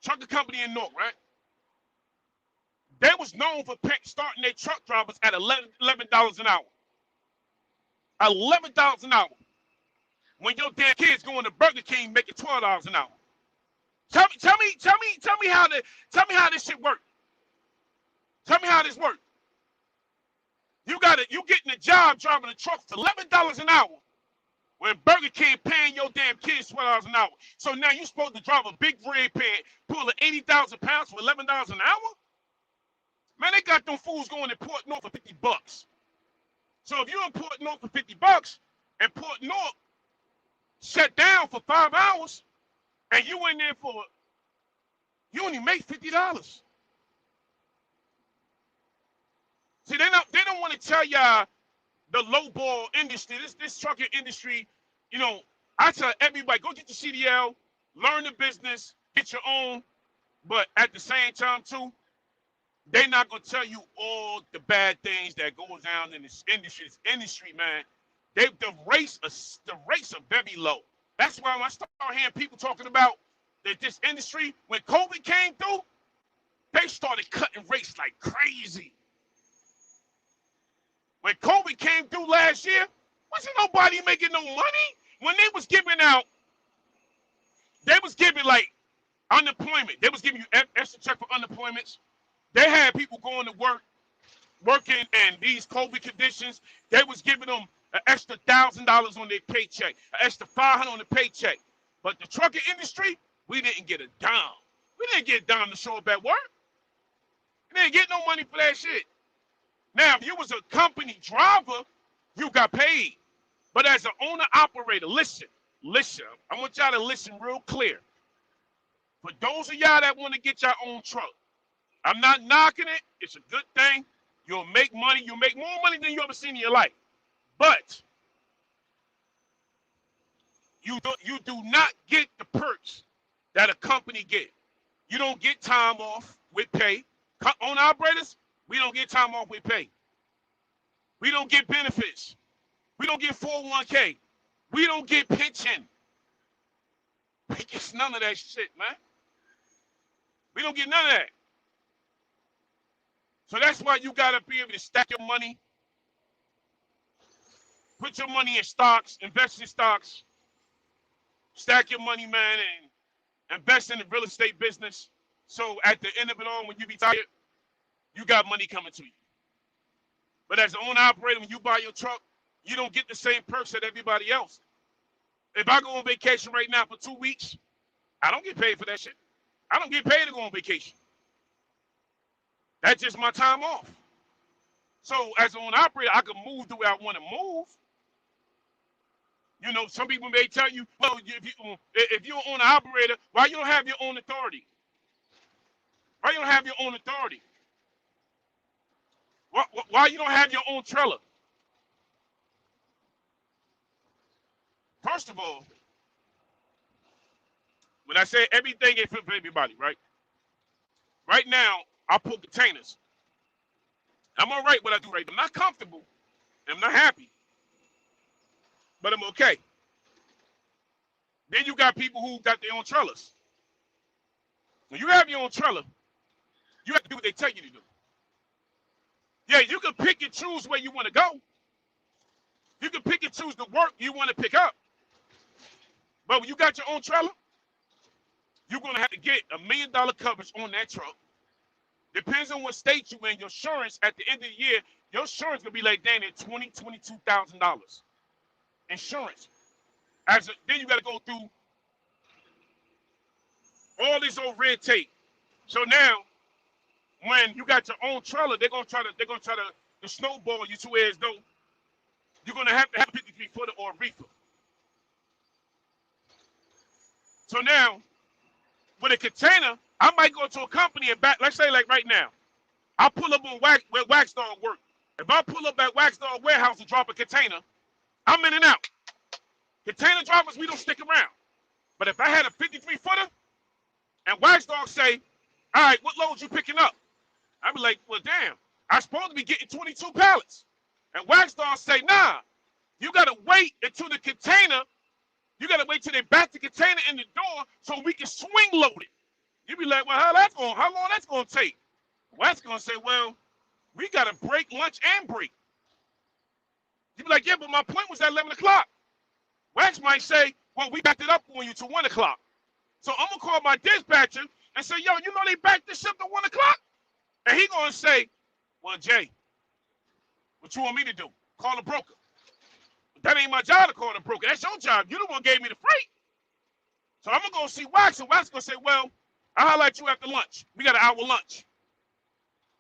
Speaker 1: Trucking company in North, right? They was known for starting their truck drivers at $11 an hour. $11 an hour. When your damn kids going to Burger King making $12 an hour. Tell me how this shit work. Tell me how this work. You getting a job driving a truck for $11 an hour when Burger King paying your damn kids $12 an hour. So now you supposed to drive a big red pan, pulling 80,000 pounds for $11 an hour? Man, they got them fools going to Port North for $50. So if you're in Port North for $50 and Port North shut down for 5 hours and you in there you only make $50. See, they don't want to tell y'all the lowball industry, this trucking industry, I tell everybody, go get your CDL, learn the business, get your own, but at the same time too, they're not gonna tell you all the bad things that goes down in this industry. This industry, man, the rates are very low. That's why when I start hearing people talking about that this industry, when COVID came through, they started cutting rates like crazy. When COVID came through last year, wasn't nobody making no money. When they was giving like unemployment. They was giving you extra check for unemployments. They had people going to work, working in these COVID conditions. They was giving them an extra $1,000 on their paycheck, an extra $500 on the paycheck. But the trucking industry, we didn't get a dime. We didn't get a dime to show up at work. We didn't get no money for that shit. Now, if you was a company driver, you got paid. But as an owner-operator, listen. I want y'all to listen real clear. For those of y'all that want to get your own truck, I'm not knocking it. It's a good thing. You'll make money. You'll make more money than you ever seen in your life. But you do not get the perks that a company get. You don't get time off with pay. Owner-operators, we don't get time off with pay. We don't get benefits. We don't get 401k. We don't get pension. We get none of that shit, man. We don't get none of that. So that's why you got to be able to stack your money. Put your money in stocks, invest in stocks. Stack your money, man, and invest in the real estate business. So at the end of it all, when you retire, you got money coming to you. But as an owner-operator, when you buy your truck, you don't get the same perks that everybody else. If I go on vacation right now for 2 weeks, I don't get paid for that shit. I don't get paid to go on vacation. That's just my time off. So as an owner-operator, I can move the way I want to move. Some people may tell you, well, if you're an owner-operator, why you don't have your own authority? Why you don't have your own authority? Why you don't have your own trailer? First of all, when I say everything ain't fit for everybody, right? Right now, I pull containers. I'm all right what I do right now. I'm not comfortable. I'm not happy. But I'm okay. Then you got people who got their own trailers. When you have your own trailer, you have to do what they tell you to do. Yeah, you can pick and choose where you want to go. You can pick and choose the work you want to pick up. But when you got your own trailer, you're going to have to get $1 million coverage on that truck. Depends on what state you're in. Your insurance, at the end of the year, your insurance going to be like down at $22,000. Insurance. Then you got to go through all this old red tape. So now, when you got your own trailer, they're gonna try to snowball you to where as though you're gonna have to have a 53-footer or a reefer. So now, with a container, I might go to a company and back. Let's say like right now, I pull up on where Wax Dog work. If I pull up at Wax Dog warehouse and drop a container, I'm in and out. Container drivers, we don't stick around. But if I had a 53-footer and Wax Dog say, all right, what loads you picking up? I'd be like, well, damn, I'm supposed to be getting 22 pallets. And Waxstar say, nah, you got to wait until the container, you got to wait till they back the container in the door so we can swing load it. You be like, well, how long that's going to take? Wax going to say, well, we got to break lunch and break. You be like, yeah, but my point was at 11 o'clock. Wax might say, well, we backed it up on you to 1 o'clock. So I'm going to call my dispatcher and say, yo, you know they backed this up to 1 o'clock? And he going to say, well, Jay, what you want me to do? Call a broker. That ain't my job to call the broker. That's your job. You the one gave me the freight. So I'm going to go see Wax, and Wax going to say, well, I'll highlight you after lunch. We got an hour lunch.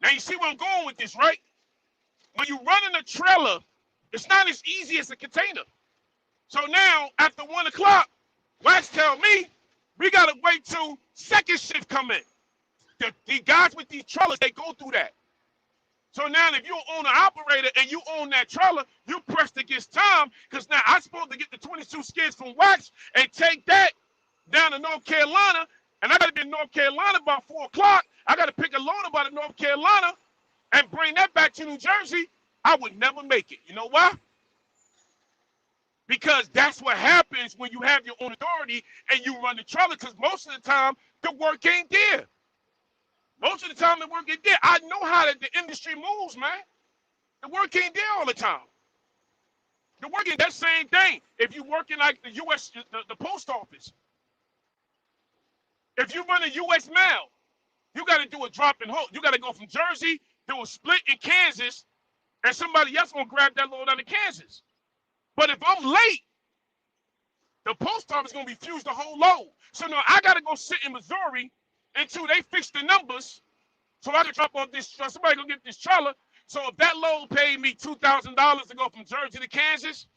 Speaker 1: Now, you see where I'm going with this, right? When you're running a trailer, it's not as easy as a container. So now, after 1 o'clock, Wax tell me, we got to wait till second shift come in. The guys with these trailers, they go through that. So now if you own an operator and you own that trailer, you pressed against time because now I'm supposed to get the 22 skids from Wax and take that down to North Carolina, and I got to be in North Carolina by 4 o'clock. I got to pick a load up out of North Carolina and bring that back to New Jersey. I would never make it. You know why? Because that's what happens when you have your own authority and you run the trailer, because most of the time the work ain't there. Most of the time the work ain't there. I know how the industry moves, man. The work ain't there all the time. The work ain't that same thing. If you're working like the U.S., the post office, if you run a U.S. mail, you got to do a drop and hold. You got to go from Jersey, do a split in Kansas, and somebody else gonna grab that load out of Kansas. But if I'm late, the post office is going to refuse the whole load. So now I got to go sit in Missouri until they fix the numbers so I can drop off this, somebody go get this trailer. So if that load paid me $2,000 to go from Jersey to Kansas,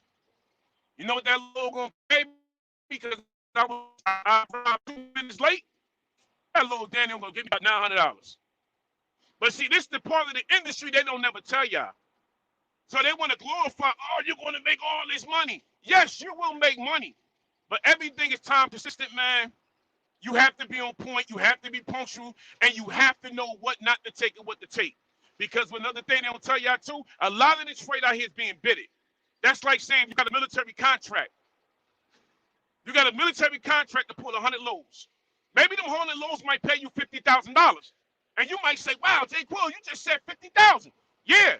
Speaker 1: you know what that load going to pay me? Because I was 2 minutes late, that load Daniel going to give me about $900. But see, this is the part of the industry they don't never tell y'all. So they want to glorify, oh, you're going to make all this money. Yes, you will make money. But everything is time consistent, man. You have to be on point. You have to be punctual. And you have to know what not to take and what to take. Because another thing they don't tell y'all too, a lot of this freight out here is being bidded. That's like saying you got a military contract. You got a military contract to pull 100 loads. Maybe them 100 loads might pay you $50,000. And you might say, wow, Jay Quill, you just said $50,000. Yeah.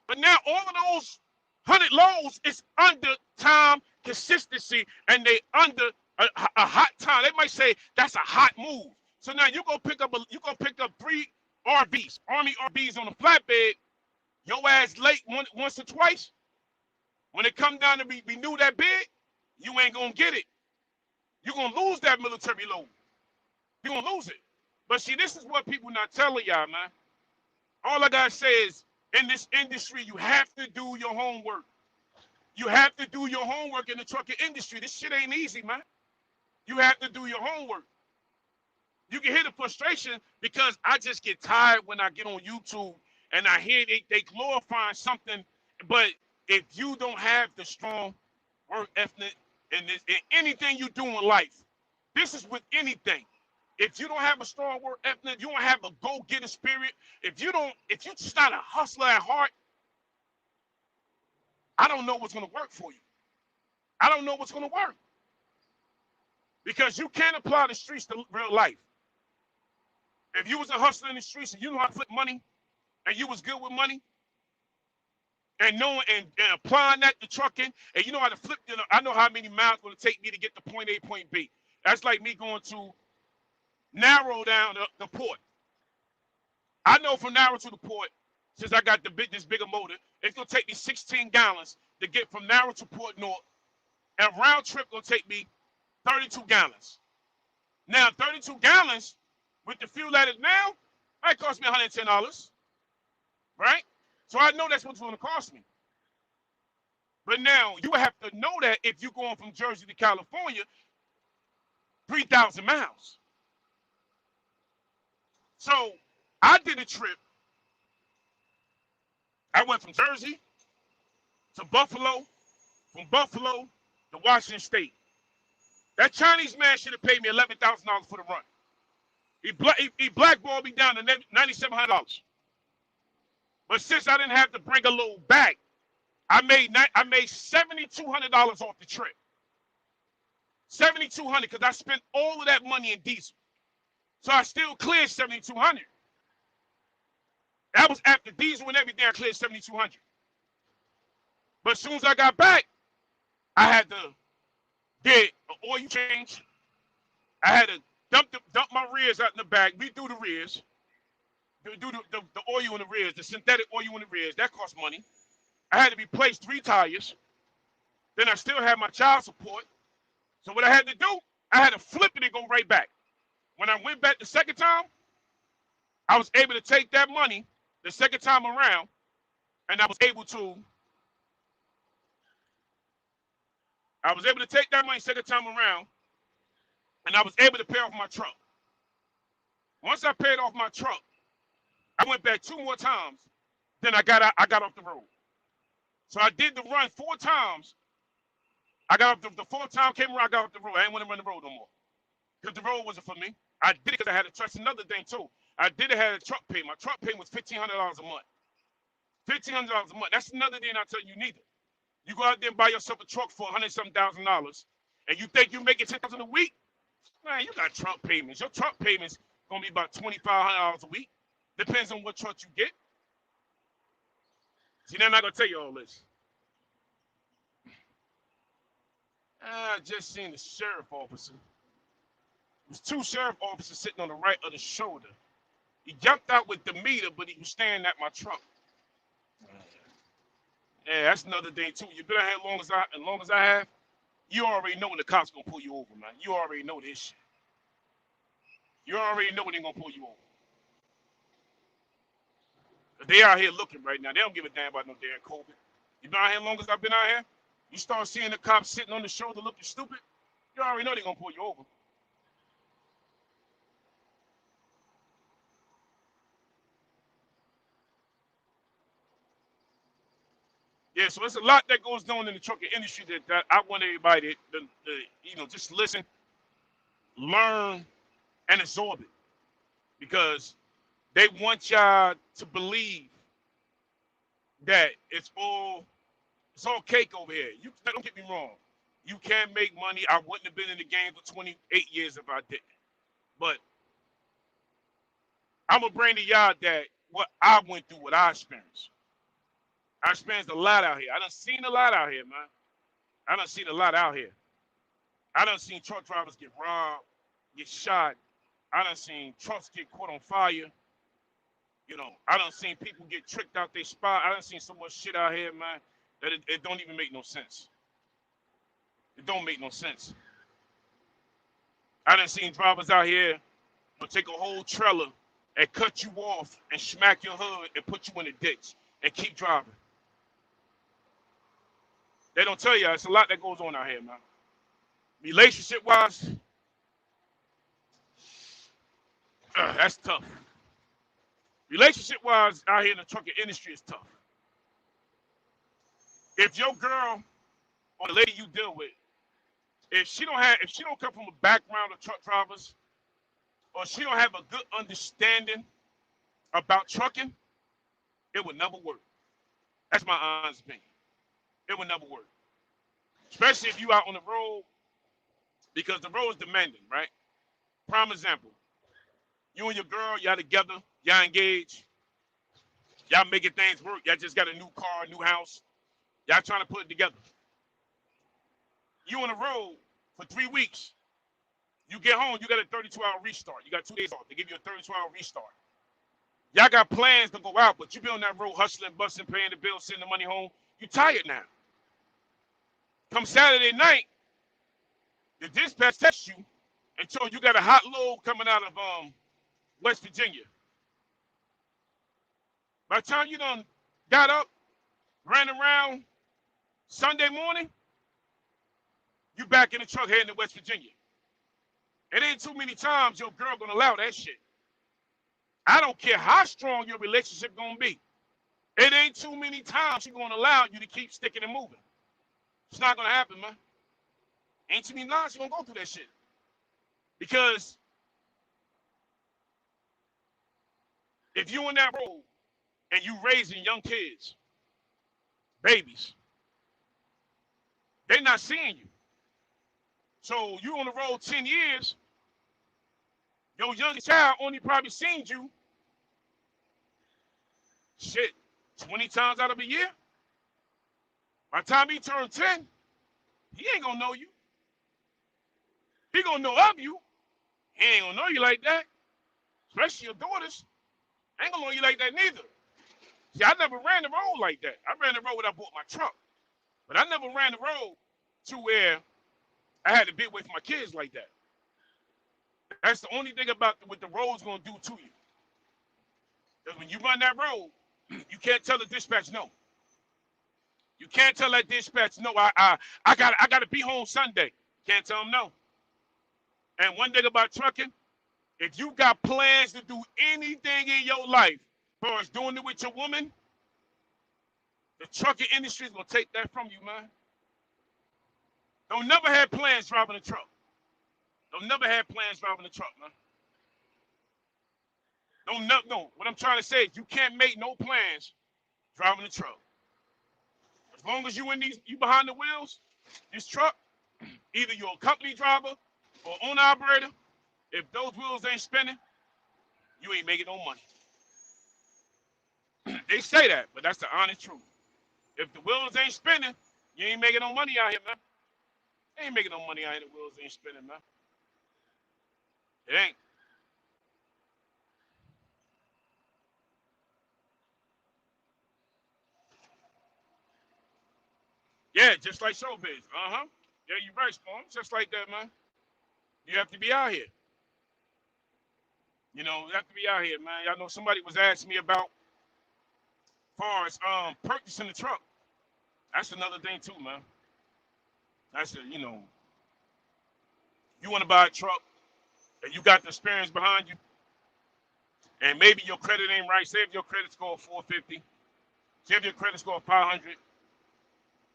Speaker 1: But now all of those 100 loads is under time consistency, and they under a hot time. They might say that's a hot move. So now you go pick up 3 RVs, Army RVs on a flatbed. Your ass late once or twice. When it come down to renew that bid, you ain't gonna get it. You're gonna lose that military load. You're gonna lose it. But see, this is what people not telling y'all, man. All I gotta say is, in this industry, you have to do your homework. You have to do your homework in the trucking industry. This shit ain't easy, man. You have to do your homework. You can hear the frustration because I just get tired when I get on YouTube and I hear they glorifying something. But if you don't have the strong work ethic in anything you do in life, this is with anything. If you don't have a strong work ethic, you don't have a go-getter spirit, if you're just not a hustler at heart, I don't know what's going to work for you. I don't know what's going to work. Because you can't apply the streets to real life. If you was a hustler in the streets and you know how to flip money, and you was good with money, and knowing and applying that to trucking, and you know how to flip, I know how many miles it's going to take me to get to point A, point B. That's like me going to narrow down the port. I know from narrow to the port, since I got this bigger motor, it's gonna take me 16 gallons to get from narrow to Port North, and round trip gonna take me 32 gallons. Now 32 gallons with the fuel that is now, might cost me $110, right? So I know that's what's gonna cost me. But now you have to know that if you're going from Jersey to California, 3,000 miles. So I did a trip. I went from Jersey to Buffalo, from Buffalo to Washington State. That Chinese man should have paid me $11,000 for the run. He blackballed me down to $9,700. But since I didn't have to bring a load back, I made $7,200 off the trip. 7,200 because I spent all of that money in diesel. So I still cleared 7,200. That was after diesel and everything. I cleared 7,200. But as soon as I got back, I had to get an oil change. I had to dump my rears out in the back, redo the rears, do the oil in the rears, the synthetic oil in the rears. That cost money. I had to replace 3 tires. Then I still had my child support. So what I had to do, I had to flip it and go right back. When I went back the second time, I was able to take that money the second time around, and I was able to take that money second time around, and I was able to pay off my truck. Once I paid off my truck, I went back 2 more times. Then I got off the road. So I did the run 4 times. I got off the 4th time came around, I got off the road. I didn't want to run the road no more because the road wasn't for me. I did it because I had to trust another thing too. I did it had a truck pay. My truck pay was $1,500 a month. $1,500 a month. That's another thing I tell you neither. You go out there and buy yourself a truck for $100-something thousand, and you think you make it $10,000 a week? Man, you got truck payments. Your truck payments gonna be about $2,500 a week. Depends on what truck you get. See, they're not gonna tell you all this. I just seen the sheriff officer. There's 2 sheriff officers sitting on the right of the shoulder. He jumped out with the meter, but he was staring at my truck. Yeah, that's another thing too. You've been out here as long as I have. You already know when the cops gonna pull you over, man. You already know this shit. You already know when they gonna pull you over. They out here looking right now. They don't give a damn about no damn COVID. You been out here as long as I've been out here. You start seeing the cops sitting on the shoulder looking stupid. You already know they're gonna pull you over. Yeah, so it's a lot that goes on in the trucking industry that I want everybody to just listen, learn, and absorb it, because they want y'all to believe that it's all cake over here. You don't get me wrong. You can make money. I wouldn't have been in the game for 28 years if I didn't. But I'm gonna bring to y'all that what I went through, what I experienced. I experienced a lot out here. I done seen a lot out here, man. I done seen a lot out here. I done seen truck drivers get robbed, get shot. I done seen trucks get caught on fire. I done seen people get tricked out their spot. I done seen so much shit out here, man, that it don't even make no sense. It don't make no sense. I done seen drivers out here take a whole trailer and cut you off and smack your hood and put you in a ditch and keep driving. They don't tell you it's a lot that goes on out here, man. Relationship-wise, that's tough. Relationship-wise, out here in the trucking industry is tough. If your girl or the lady you deal with, if she don't come from a background of truck drivers, or she don't have a good understanding about trucking, it would never work. That's my honest opinion. It would never work. Especially if you out on the road, because the road is demanding, right? Prime example. You and your girl, y'all together, y'all engaged, y'all making things work, y'all just got a new car, new house, y'all trying to put it together. You on the road for 3 weeks. You get home, you got a 32-hour restart. You got 2 days off. They give you a 32-hour restart. Y'all got plans to go out, but you be on that road hustling, busting, paying the bills, sending the money home. You tired now. Come Saturday night, the dispatch texts you and told you got a hot load coming out of West Virginia. By the time you done got up, ran around Sunday morning, you back in the truck heading to West Virginia. It ain't too many times your girl gonna allow that shit. I don't care how strong your relationship gonna be. It ain't too many times she gonna allow you to keep sticking and moving. It's not gonna happen, man. Ain't too many times she gonna go through that shit. Because if you in that road and you raising young kids, babies, They're not seeing you. So you on the road 10 years, your youngest child only probably seen you, shit, 20 times out of a year. By the time he turns 10, he ain't gonna know you. He gonna know of you. He ain't gonna know you like that. Especially your daughters. Ain't gonna know you like that neither. See, I never ran the road like that. I ran the road when I bought my truck. But I never ran the road to where I had to be away from my kids like that. That's the only thing about what the road's gonna do to you. Because when you run that road, you can't tell the dispatch no. You can't tell that dispatch no. I gotta be home Sunday. Can't tell them no. And one thing about trucking, if you got plans to do anything in your life, as far as doing it with your woman, the trucking industry is gonna take that from you, man. Don't never have plans driving a truck. Don't never have plans driving a truck, man. No. What I'm trying to say is you can't make no plans driving a truck. As long as you behind the wheels, this truck, either you're a company driver or owner operator, if those wheels ain't spinning, you ain't making no money. They say that, but that's the honest truth. If the wheels ain't spinning, you ain't making no money out here, man. You ain't making no money out here. The wheels ain't spinning, man. It ain't. Yeah, just like showbiz. Yeah, you're right, Spawn. Just like that, man. You have to be out here. You know, you have to be out here, man. Y'all know somebody was asking me about far as purchasing the truck. That's another thing too, man. That's you want to buy a truck and you got the experience behind you, and maybe your credit ain't right. Say if your credit score 450, say if your credit score 500,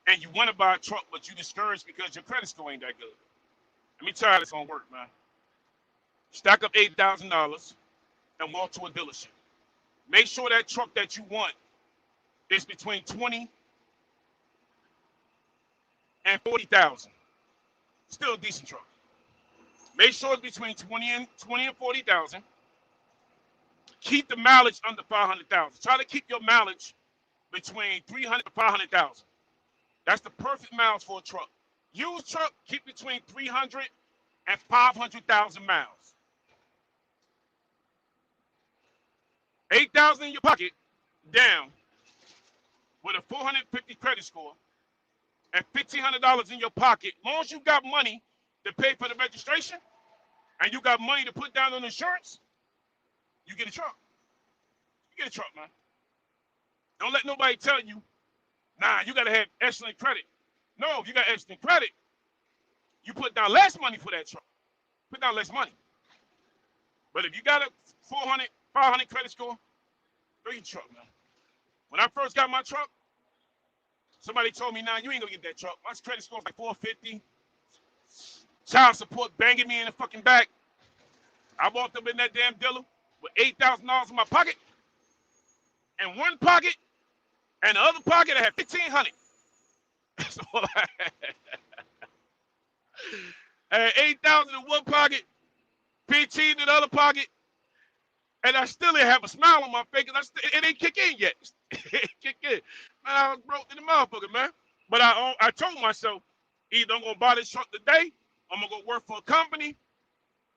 Speaker 1: and you want to buy a truck, but you discouraged because your credit score ain't that good. Let me tell you how this gonna work, man. Stack up $8,000 and walk to a dealership. Make sure that truck that you want is between 20 and 40,000. Still a decent truck. Make sure it's between 20 and 40,000. Keep the mileage under 500,000. Try to keep your mileage between 300 to 500,000. That's the perfect miles for a truck. Used truck, keep between 300 and 500,000 miles. 8,000 in your pocket, down, with a 450 credit score, and $1,500 in your pocket. As long as you got money to pay for the registration, and you got money to put down on insurance, you get a truck. You get a truck, man. Don't let nobody tell you, nah, you got to have excellent credit. No, if you got excellent credit, you put down less money for that truck. Put down less money. But if you got a 400, 500 credit score, go get your truck, man. When I first got my truck, somebody told me, nah, you ain't going to get that truck. My credit score was like 450. Child support banging me in the fucking back. I walked up in that damn dealer with $8,000 in my pocket. In one pocket, and the other pocket, I had $1,500. That's all I had. I had $8,000 in one pocket, 15 in the other pocket, and I still didn't have a smile on my face because it ain't kick in yet. It ain't kick in. Man, I was broke in the motherfucker, man. But I told myself, either I'm going to buy this truck today, I'm going to go work for a company,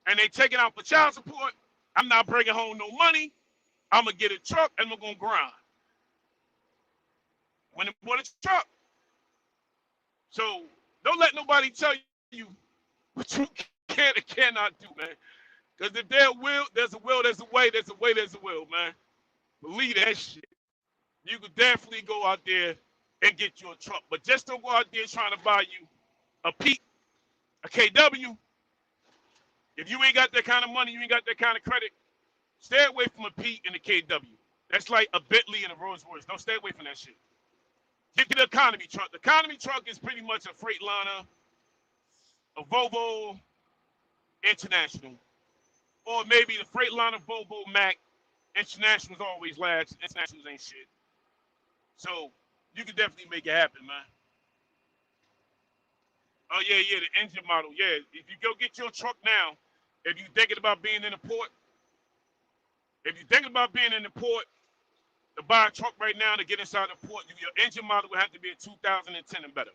Speaker 1: and they take it out for child support. I'm not bringing home no money. I'm going to get a truck, and I'm going to grind. When I bought a truck. So don't let nobody tell you what you can and cannot do, man. Because if there's a will, there's a will, there's a way, there's a way, there's a will, man. Believe that shit. You could definitely go out there and get you a truck. But just don't go out there trying to buy you a Pete, a KW. If you ain't got that kind of money, you ain't got that kind of credit, stay away from a Pete and a KW. That's like a Bentley and a Rolls Royce. Don't stay away from that shit. Get the economy truck. The economy truck is pretty much a Freightliner, a Volvo International, or maybe the Freightliner Volvo Mac. Internationals always last. Internationals ain't shit. So you can definitely make it happen, man. Oh yeah, yeah, the engine model. Yeah, if you go get your truck now, if you're thinking about being in the port, if you're thinking about being in the port, to buy a truck right now to get inside the port, your engine model will have to be a 2010 and better.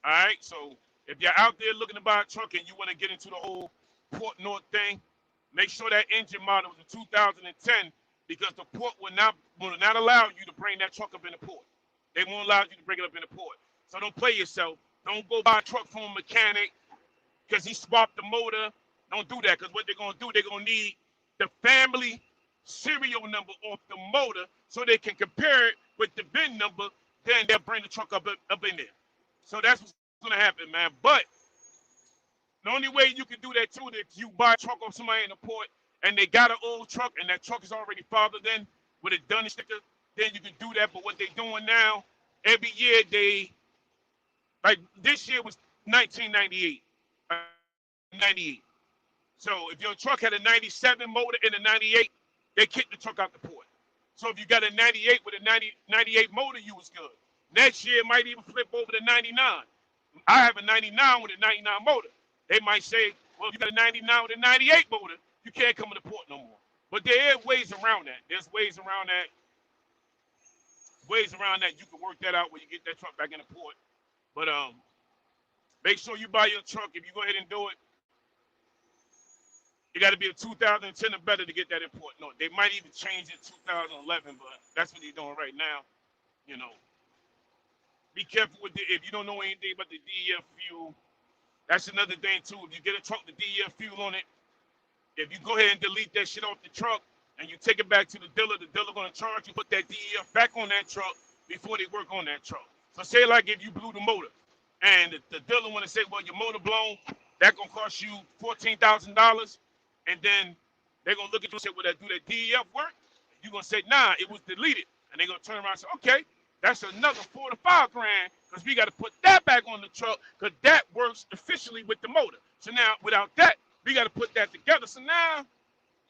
Speaker 1: All right, so if you're out there looking to buy a truck and you want to get into the whole Port North thing, make sure that engine model is a 2010 because the port will not allow you to bring that truck up in the port. They won't allow you to bring it up in the port. So don't play yourself. Don't go buy a truck from a mechanic because he swapped the motor. Don't do that because what they're gonna do, they're gonna need the family serial number off the motor so they can compare it with the VIN number. Then they'll bring the truck up in there. So that's what's gonna happen, man. But the only way you can do that too is if you buy a truck off somebody in the port and they got an old truck and that truck is already fathered in with a done sticker, then you can do that. But what they're doing now, every year like this year was 1998, 98. So if your truck had a 97 motor and a 98, they kicked the truck out the port. So if you got a 98 with a 98 motor, you was good. Next year it might even flip over to 99. I have a 99 with a 99 motor. They might say, well, you got a 99 with a 98 motor, you can't come to the port no more. But there are ways around that. There's ways around that. Ways around that. You can work that out when you get that truck back in the port. But make sure you buy your truck. If you go ahead and do it, it got to be a 2010 or better to get that import note. They might even change it 2011, but that's what they're doing right now. You know, be careful with if you don't know anything about the DEF fuel. That's another thing too. If you get a truck with DEF fuel on it, if you go ahead and delete that shit off the truck and you take it back to the dealer gonna charge you put that DEF back on that truck before they work on that truck. So say like if you blew the motor and the dealer want to say, well, your motor blown, that gonna cost you $14,000, and then they're gonna look at you and say, well, do that DEF work? You're gonna say, nah, it was deleted, and they're gonna turn around and say, okay, that's another $4 to $5 grand because we got to put that back on the truck because that works efficiently with the motor. So now without that, we got to put that together. So now,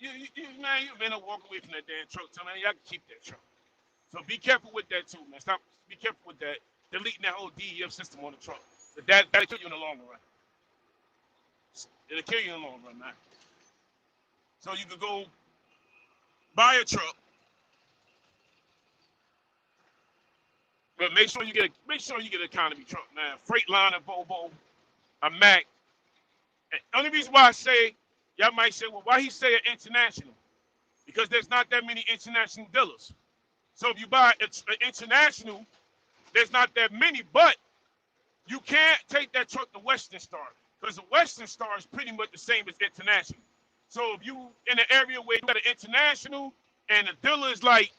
Speaker 1: man, you've been walk away from that damn truck. So man, y'all can keep that truck. So be careful with that too, man. Be careful with that. Deleting that whole DEF system on the truck. That'll kill you in the long run. It'll kill you in the long run, man. So you could go buy a truck, but make sure you get an economy truck, man. Freightliner, Volvo, a Mack. And the only reason why I say, y'all might say, well, why he say an international? Because there's not that many international dealers. So if you buy an international, there's not that many, but you can't take that truck to Western Star because the Western Star is pretty much the same as international. So if you in an area where you got an international and the dealer is like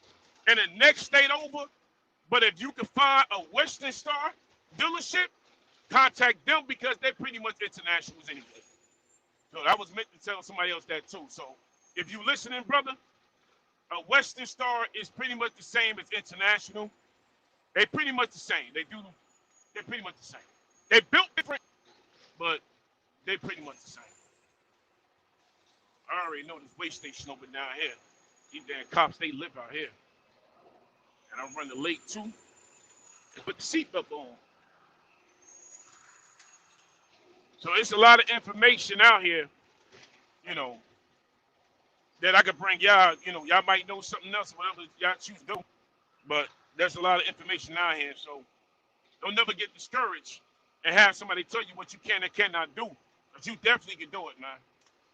Speaker 1: in the next state over, but if you can find a Western Star dealership, contact them because they're pretty much internationals anyway. So I was meant to tell somebody else that too. So if you listening, brother, a Western Star is pretty much the same as international. They pretty much the same. They're pretty much the same. They built different, but they're pretty much the same. I already know this way station over down here. These damn cops, they live out here. And I'm running late too. They put the seatbelt on. So it's a lot of information out here, you know, that I could bring y'all. You know, y'all might know something else, whatever y'all choose to do. But there's a lot of information out here. So don't never get discouraged and have somebody tell you what you can and cannot do. But you definitely can do it, man.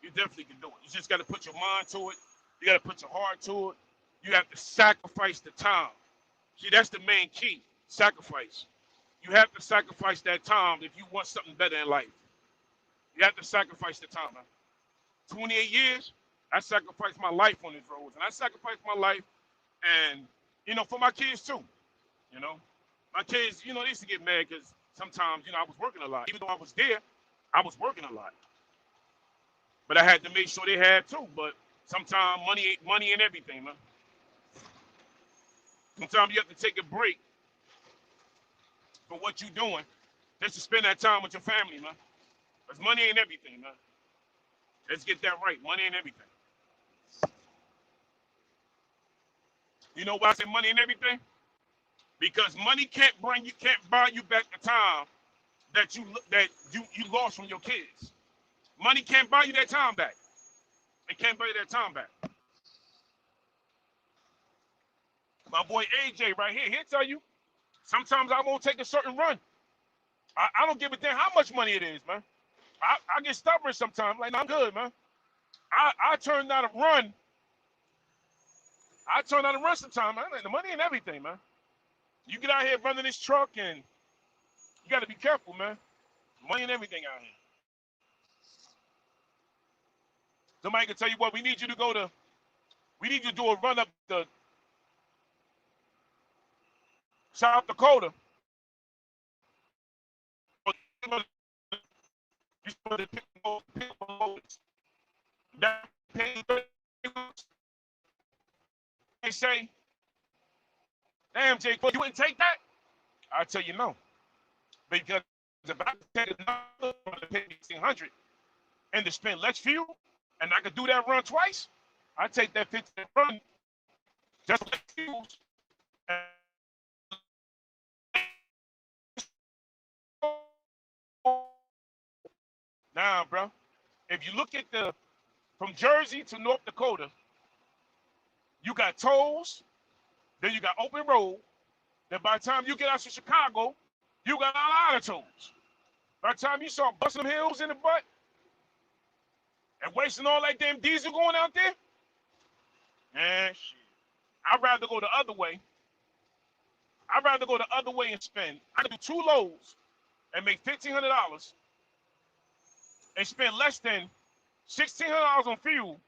Speaker 1: You definitely can do it. You just got to put your mind to it. You got to put your heart to it. You have to sacrifice the time. See, that's the main key, sacrifice. You have to sacrifice that time if you want something better in life. You have to sacrifice the time, man. 28 years, I sacrificed my life on these roads. And I sacrificed my life and, you know, for my kids too. You know, my kids, you know, they used to get mad because sometimes, you know, I was working a lot. Even though I was there, I was working a lot. But I had to make sure they had too. But sometimes money and everything, man. Sometimes you have to take a break for what you're doing just to spend that time with your family, man. Because money ain't everything, man. Let's get that right. Money ain't everything. You know why I say money ain't everything? Because money can't buy you back the time that you lost from your kids. Money can't buy you that time back. It can't buy you that time back. My boy AJ right here, he'll tell you. Sometimes I won't take a certain run. I don't give a damn how much money it is, man. I get stubborn sometimes. Like, no, I'm good, man. I turn down a run. I turn down a run sometimes, man. The money and everything, man. You get out here running this truck, and you got to be careful, man. Money and everything out here. Somebody can tell you what, we need you to go to, we need you to do a run up the South Dakota. They say, damn, Jake, you wouldn't take that? I tell you no. Because if I take another run to pay 1,500 and to spend less fuel, and I could do that run twice, I take that 15 run just less fuel. Nah, bro. If you look at from Jersey to North Dakota, you got tolls, then you got open road. Then by the time you get out to Chicago, you got a lot of tolls. By the time you start busting them hills in the butt and wasting all that damn diesel going out there, man, shit. I'd rather go the other way. I'd rather go the other way and spend. I can do 2 loads and make $1,500 and spend less than $1,600 on fuel,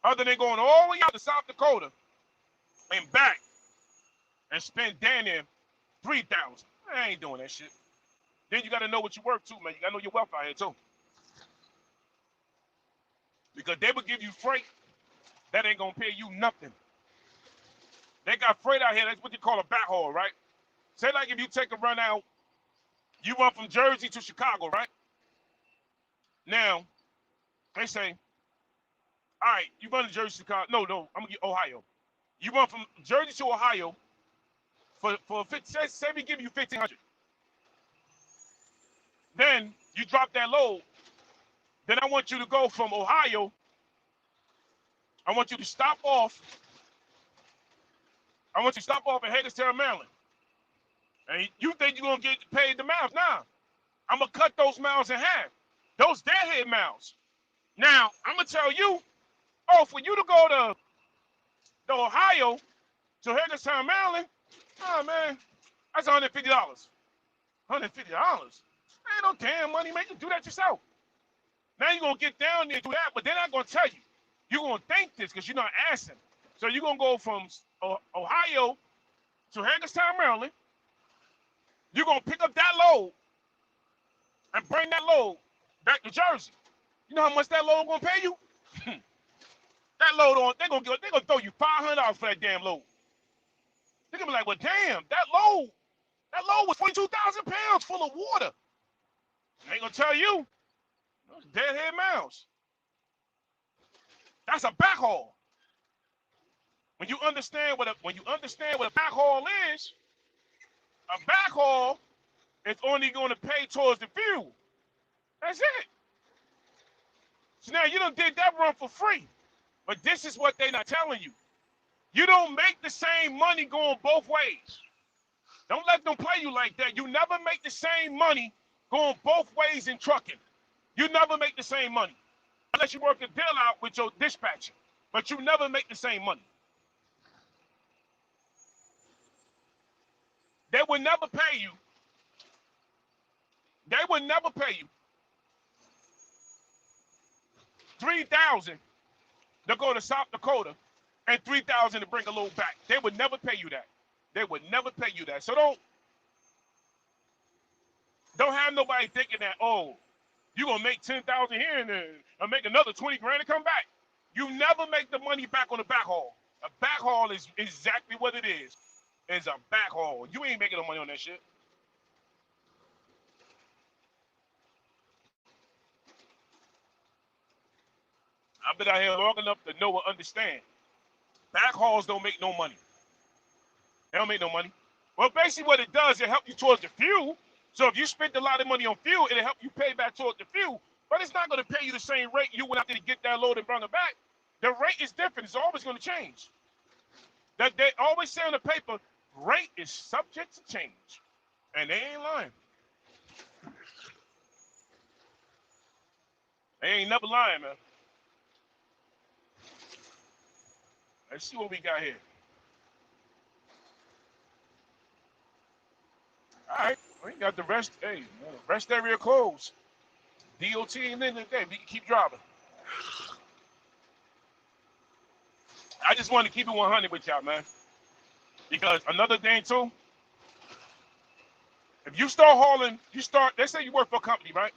Speaker 1: other than going all the way out to South Dakota and back and spend damn near $3,000. I ain't doing that shit. Then you got to know what you work too, man. You got to know your wealth out here too. Because they will give you freight that ain't going to pay you nothing. They got freight out here, that's what you call a backhaul, right? Say like if you take a run out, you run from Jersey to Chicago, right? Now, they say, all right, you run to Jersey, Chicago. No, I'm going to get Ohio. You run from Jersey to Ohio for say we give you 1,500. Then you drop that load. Then I want you to go from Ohio. I want you to stop off. I want you to stop off in Hagerstown, Maryland. And you think you're going to get paid the miles? Nah. I'm going to cut those miles in half. Those deadhead miles. Now, I'm going to tell you, for you to go to Ohio, to Hagerstown, Maryland, oh, man, that's $150. $150. Ain't no damn money, man. You can do that yourself. Now you're going to get down there and do that, but they're not going to tell you. You're going to think this because you're not asking. So you're going to go from Ohio to Hagerstown, Maryland. You're going to pick up that load and bring that load back to Jersey. You know how much that load going to pay you? That load they're going to throw you $500 for that damn load. They're going to be like, well, damn, that load was 22,000 pounds full of water. They ain't going to tell you. Those deadhead miles. That's a backhaul. When you understand what a backhaul is only going to pay towards the fuel. That's it. So now you done did that run for free. But this is what they're not telling you. You don't make the same money going both ways. Don't let them play you like that. You never make the same money going both ways in trucking. You never make the same money. Unless you work a deal out with your dispatcher. But you never make the same money. They would never pay you. They would never pay you $3,000 to go to South Dakota and $3,000 to bring a load back. They would never pay you that. They would never pay you that. So don't have nobody thinking that, you're gonna make 10,000 here and make another 20 grand to come back. You never make the money back on a backhaul. A backhaul is exactly what it is. It's a backhaul. You ain't making no money on that shit. I've been out here long enough to know and understand. Backhauls don't make no money. They don't make no money. Well, basically what it does, it helps you towards the fuel. So if you spent a lot of money on fuel, it'll help you pay back towards the fuel. But it's not going to pay you the same rate you went out there to get that load and bring it back. The rate is different. It's always going to change. That they always say on the paper, rate is subject to change. And they ain't lying. They ain't never lying, man. Let's see what we got here. All right, we got the rest. Hey, rest area closed. DOT ain't in today. We can keep driving. I just want to keep it 100 with y'all, man. Because another thing too, if you start hauling, let's say you work for a company, right?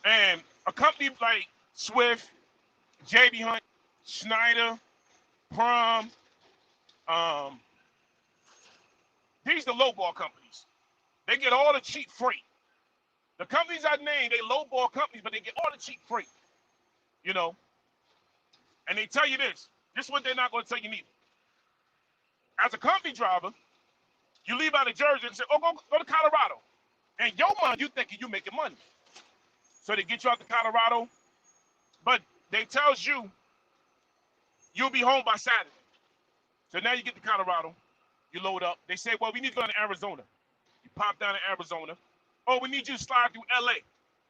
Speaker 1: And a company like Swift, JB Hunt, Schneider, Prom, these are the lowball companies. They get all the cheap freight. The companies I named, they lowball companies, but they get all the cheap freight. You know? And they tell you this. This is what they're not going to tell you neither. As a company driver, you leave out of Jersey and say, oh, go to Colorado. And your mind, you thinking you making money. So they get you out to Colorado, but they tells you you'll be home by Saturday. So now you get to Colorado, you load up. They say, well, we need to go to Arizona. You pop down to Arizona. Oh, we need you to slide through LA.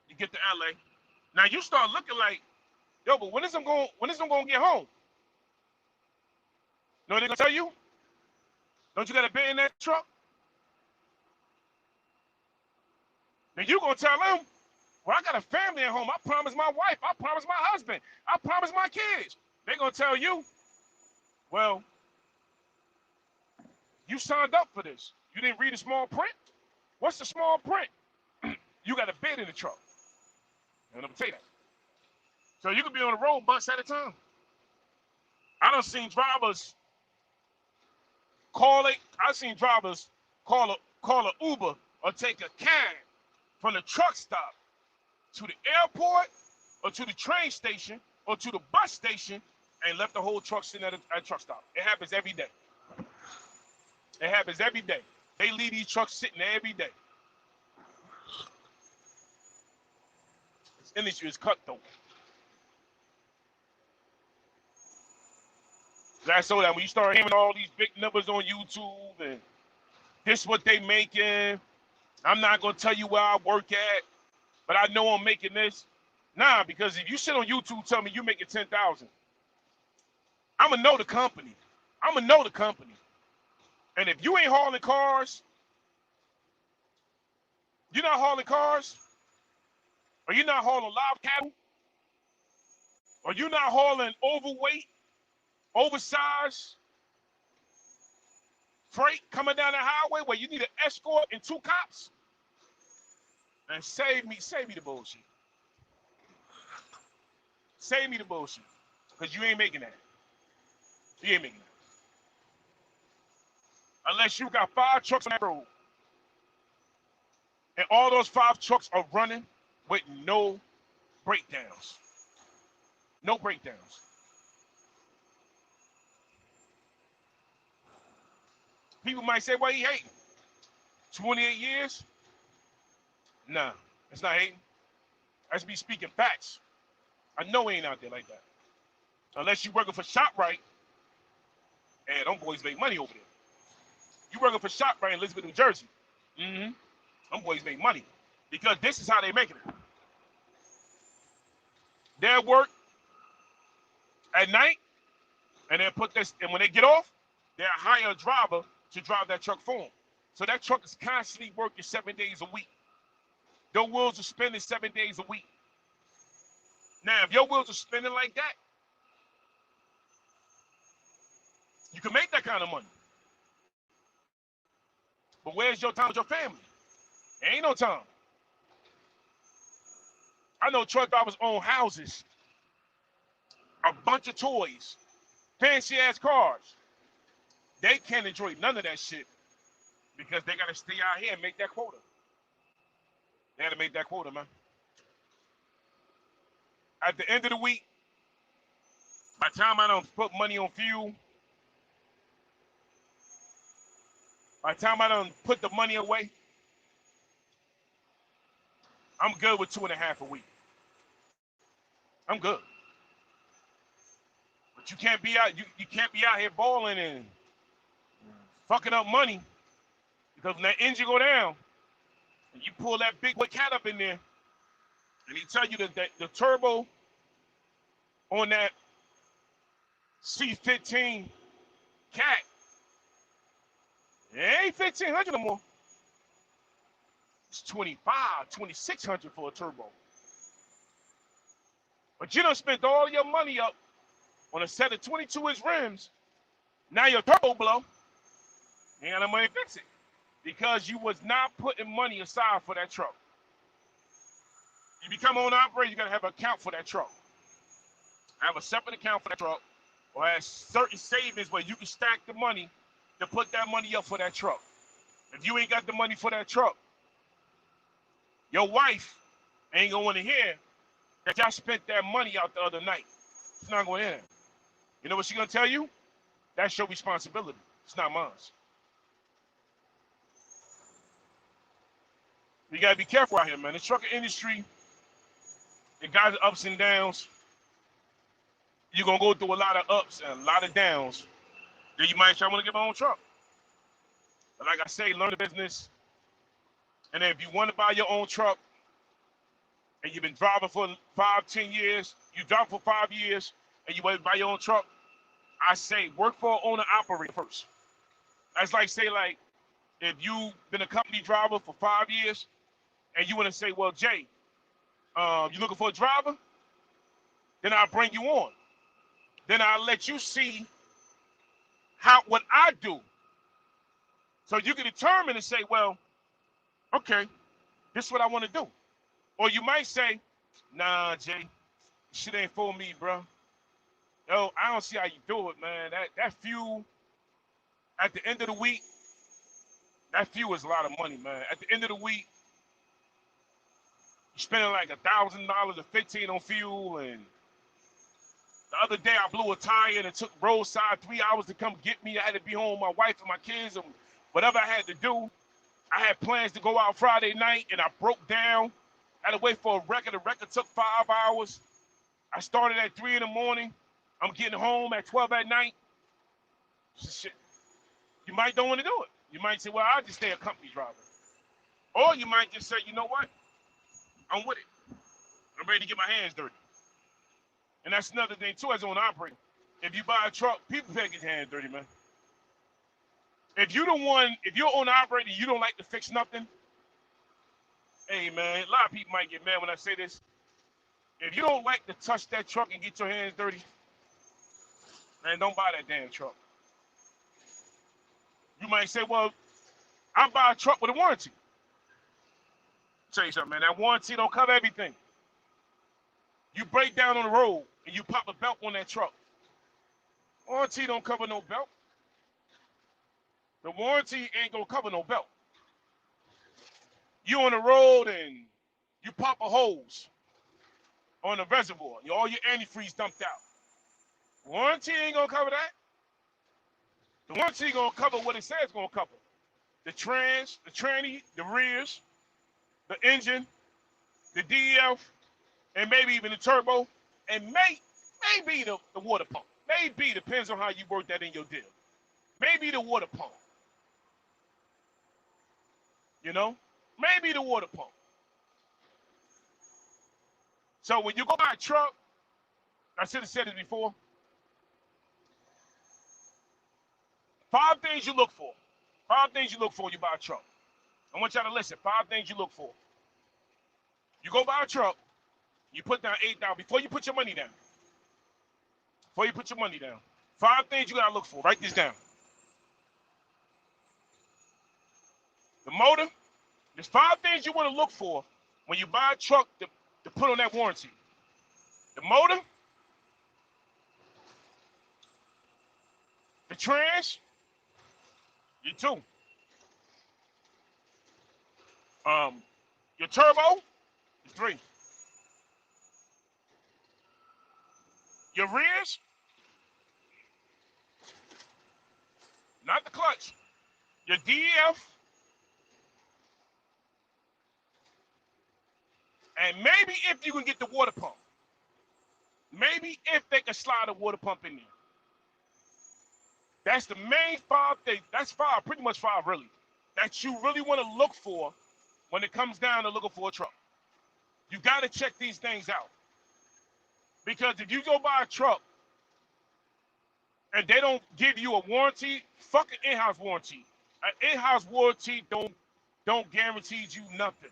Speaker 1: You get to LA. Now you start looking like, yo, but when is I'm going to get home? You know what they're gonna tell you? Don't you got a bed in that truck? Then you gonna tell them, well, I got a family at home. I promised my wife. I promised my husband. I promised my kids. They're going to tell you, well, you signed up for this. You didn't read the small print? What's the small print? You got a bed in the truck. And I'm going to tell you that. So you could be on the road months at a time. I done seen drivers call an Uber or take a cab from the truck stop to the airport or to the train station or to the bus station and left the whole truck sitting at a truck stop. It happens every day. It happens every day. They leave these trucks sitting there every day. This industry is cutthroat. That's so that when you start hearing all these big numbers on YouTube and this what they making, I'm not going to tell you where I work at, but I know I'm making this. Nah, because if you sit on YouTube tell me you making 10,000, I'm going to know the company. I'm going to know the company. And if you ain't hauling cars, you're not hauling cars, or you're not hauling live cattle, or you're not hauling overweight, oversized freight coming down the highway where you need an escort and 2 cops, and save me the bullshit. Save me the bullshit. Because you ain't making that. You ain't making that. Unless you got 5 trucks on that road. And all those 5 trucks are running with no breakdowns. No breakdowns. People might say, well, he hating. 28 years? Nah, it's not hating. That's me speaking facts. I know he ain't out there like that. Unless you working for ShopRite, and them boys make money over there. You working for ShopRite in Elizabeth, New Jersey. Mm-hmm. Them boys make money. Because this is how they making it. They'll work at night, and then put this, and when they get off, they'll hire a driver to drive that truck for them. So that truck is constantly working 7 days a week. Their wheels are spinning 7 days a week. Now, if your wheels are spinning like that, you can make that kind of money. But where's your time with your family? There ain't no time. I know truck drivers own houses, a bunch of toys, fancy-ass cars. They can't enjoy none of that shit because they got to stay out here and make that quota. They got to make that quota, man. At the end of the week, by the time I don't put money on fuel, By the time I done put the money away, I'm good with 2.5 a week. I'm good. But you can't be out. You can't be out here balling and fucking up money because when that engine go down and you pull that big boy cat up in there and he tell you that the turbo on that C15 cat, it ain't 1,500 no more. It's 2,600 for a turbo. But you done spent all your money up on a set of 22-inch rims. Now your turbo blow. You ain't got no money to fix it because you was not putting money aside for that truck. You become owner operator, you gotta have an account for that truck. Have a separate account for that truck, or have certain savings where you can stack the money to put that money up for that truck. If you ain't got the money for that truck, your wife ain't gonna want to hear that y'all spent that money out the other night. It's not gonna hear that. You know what she gonna tell you? That's your responsibility. It's not mine. You gotta be careful out here, man. The trucking industry, it got ups and downs. You're gonna go through a lot of ups and a lot of downs. Then you might try to get my own truck. But like I say, learn the business. And then if you want to buy your own truck and you've been driving for 5, 10 years, you drive for 5 years, and you want to buy your own truck, I say work for an owner operator first. That's like say like if you've been a company driver for 5 years and you want to say, well, Jay, you looking for a driver? Then I'll bring you on. Then I'll let you see what I do. So you can determine and say, well, okay, this is what I want to do. Or you might say, nah, Jay, shit ain't for me, bro. Yo, I don't see how you do it, man. That fuel, at the end of the week, that fuel is a lot of money, man. At the end of the week, you're spending like $1,000 or $1,500 on fuel. And the other day I blew a tire and it took roadside 3 hours to come get me. I had to be home with my wife and my kids and whatever I had to do. I had plans to go out Friday night and I broke down. I had to wait for a record. The record took 5 hours. I started at 3 in the morning. I'm getting home at 12 at night. Shit. You might don't want to do it. You might say, well, I'll just stay a company driver. Or you might just say, you know what? I'm with it. I'm ready to get my hands dirty. And that's another thing, too, as an operator. If you buy a truck, people pay to get your hands dirty, man. If you're an operator, you don't like to fix nothing, hey, man, a lot of people might get mad when I say this. If you don't like to touch that truck and get your hands dirty, man, don't buy that damn truck. You might say, well, I buy a truck with a warranty. Tell you something, man, that warranty don't cover everything. You break down on the road and you pop a belt on that truck. Warranty don't cover no belt. The warranty ain't gonna cover no belt. You on the road and you pop a hose on the reservoir. All your antifreeze dumped out. Warranty ain't gonna cover that. The warranty gonna cover what it says it's gonna cover. The trans, the tranny, the rears, the engine, the DEF, and maybe even the turbo, and maybe the water pump. Maybe, depends on how you work that in your deal. Maybe the water pump. You know? Maybe the water pump. So when you go buy a truck, I should have said it before, 5 things you look for. 5 things you look for when you buy a truck. I want y'all to listen. 5 things you look for. You go buy a truck, you put down $8,000 before you put your money down. Before you put your money down. 5 things you gotta look for. Write this down. The motor. There's 5 things you want to look for when you buy a truck to put on that warranty. The motor, the trans, you two. Your turbo, 3. Your rears, not the clutch. your DEF, and maybe if you can get the water pump. Maybe if they can slide a water pump in there. That's the main 5 things. That's 5, pretty much 5 really, that you really want to look for when it comes down to looking for a truck. You got to check these things out. Because if you go buy a truck and they don't give you a warranty, fuck an in-house warranty. An in-house warranty don't guarantee you nothing.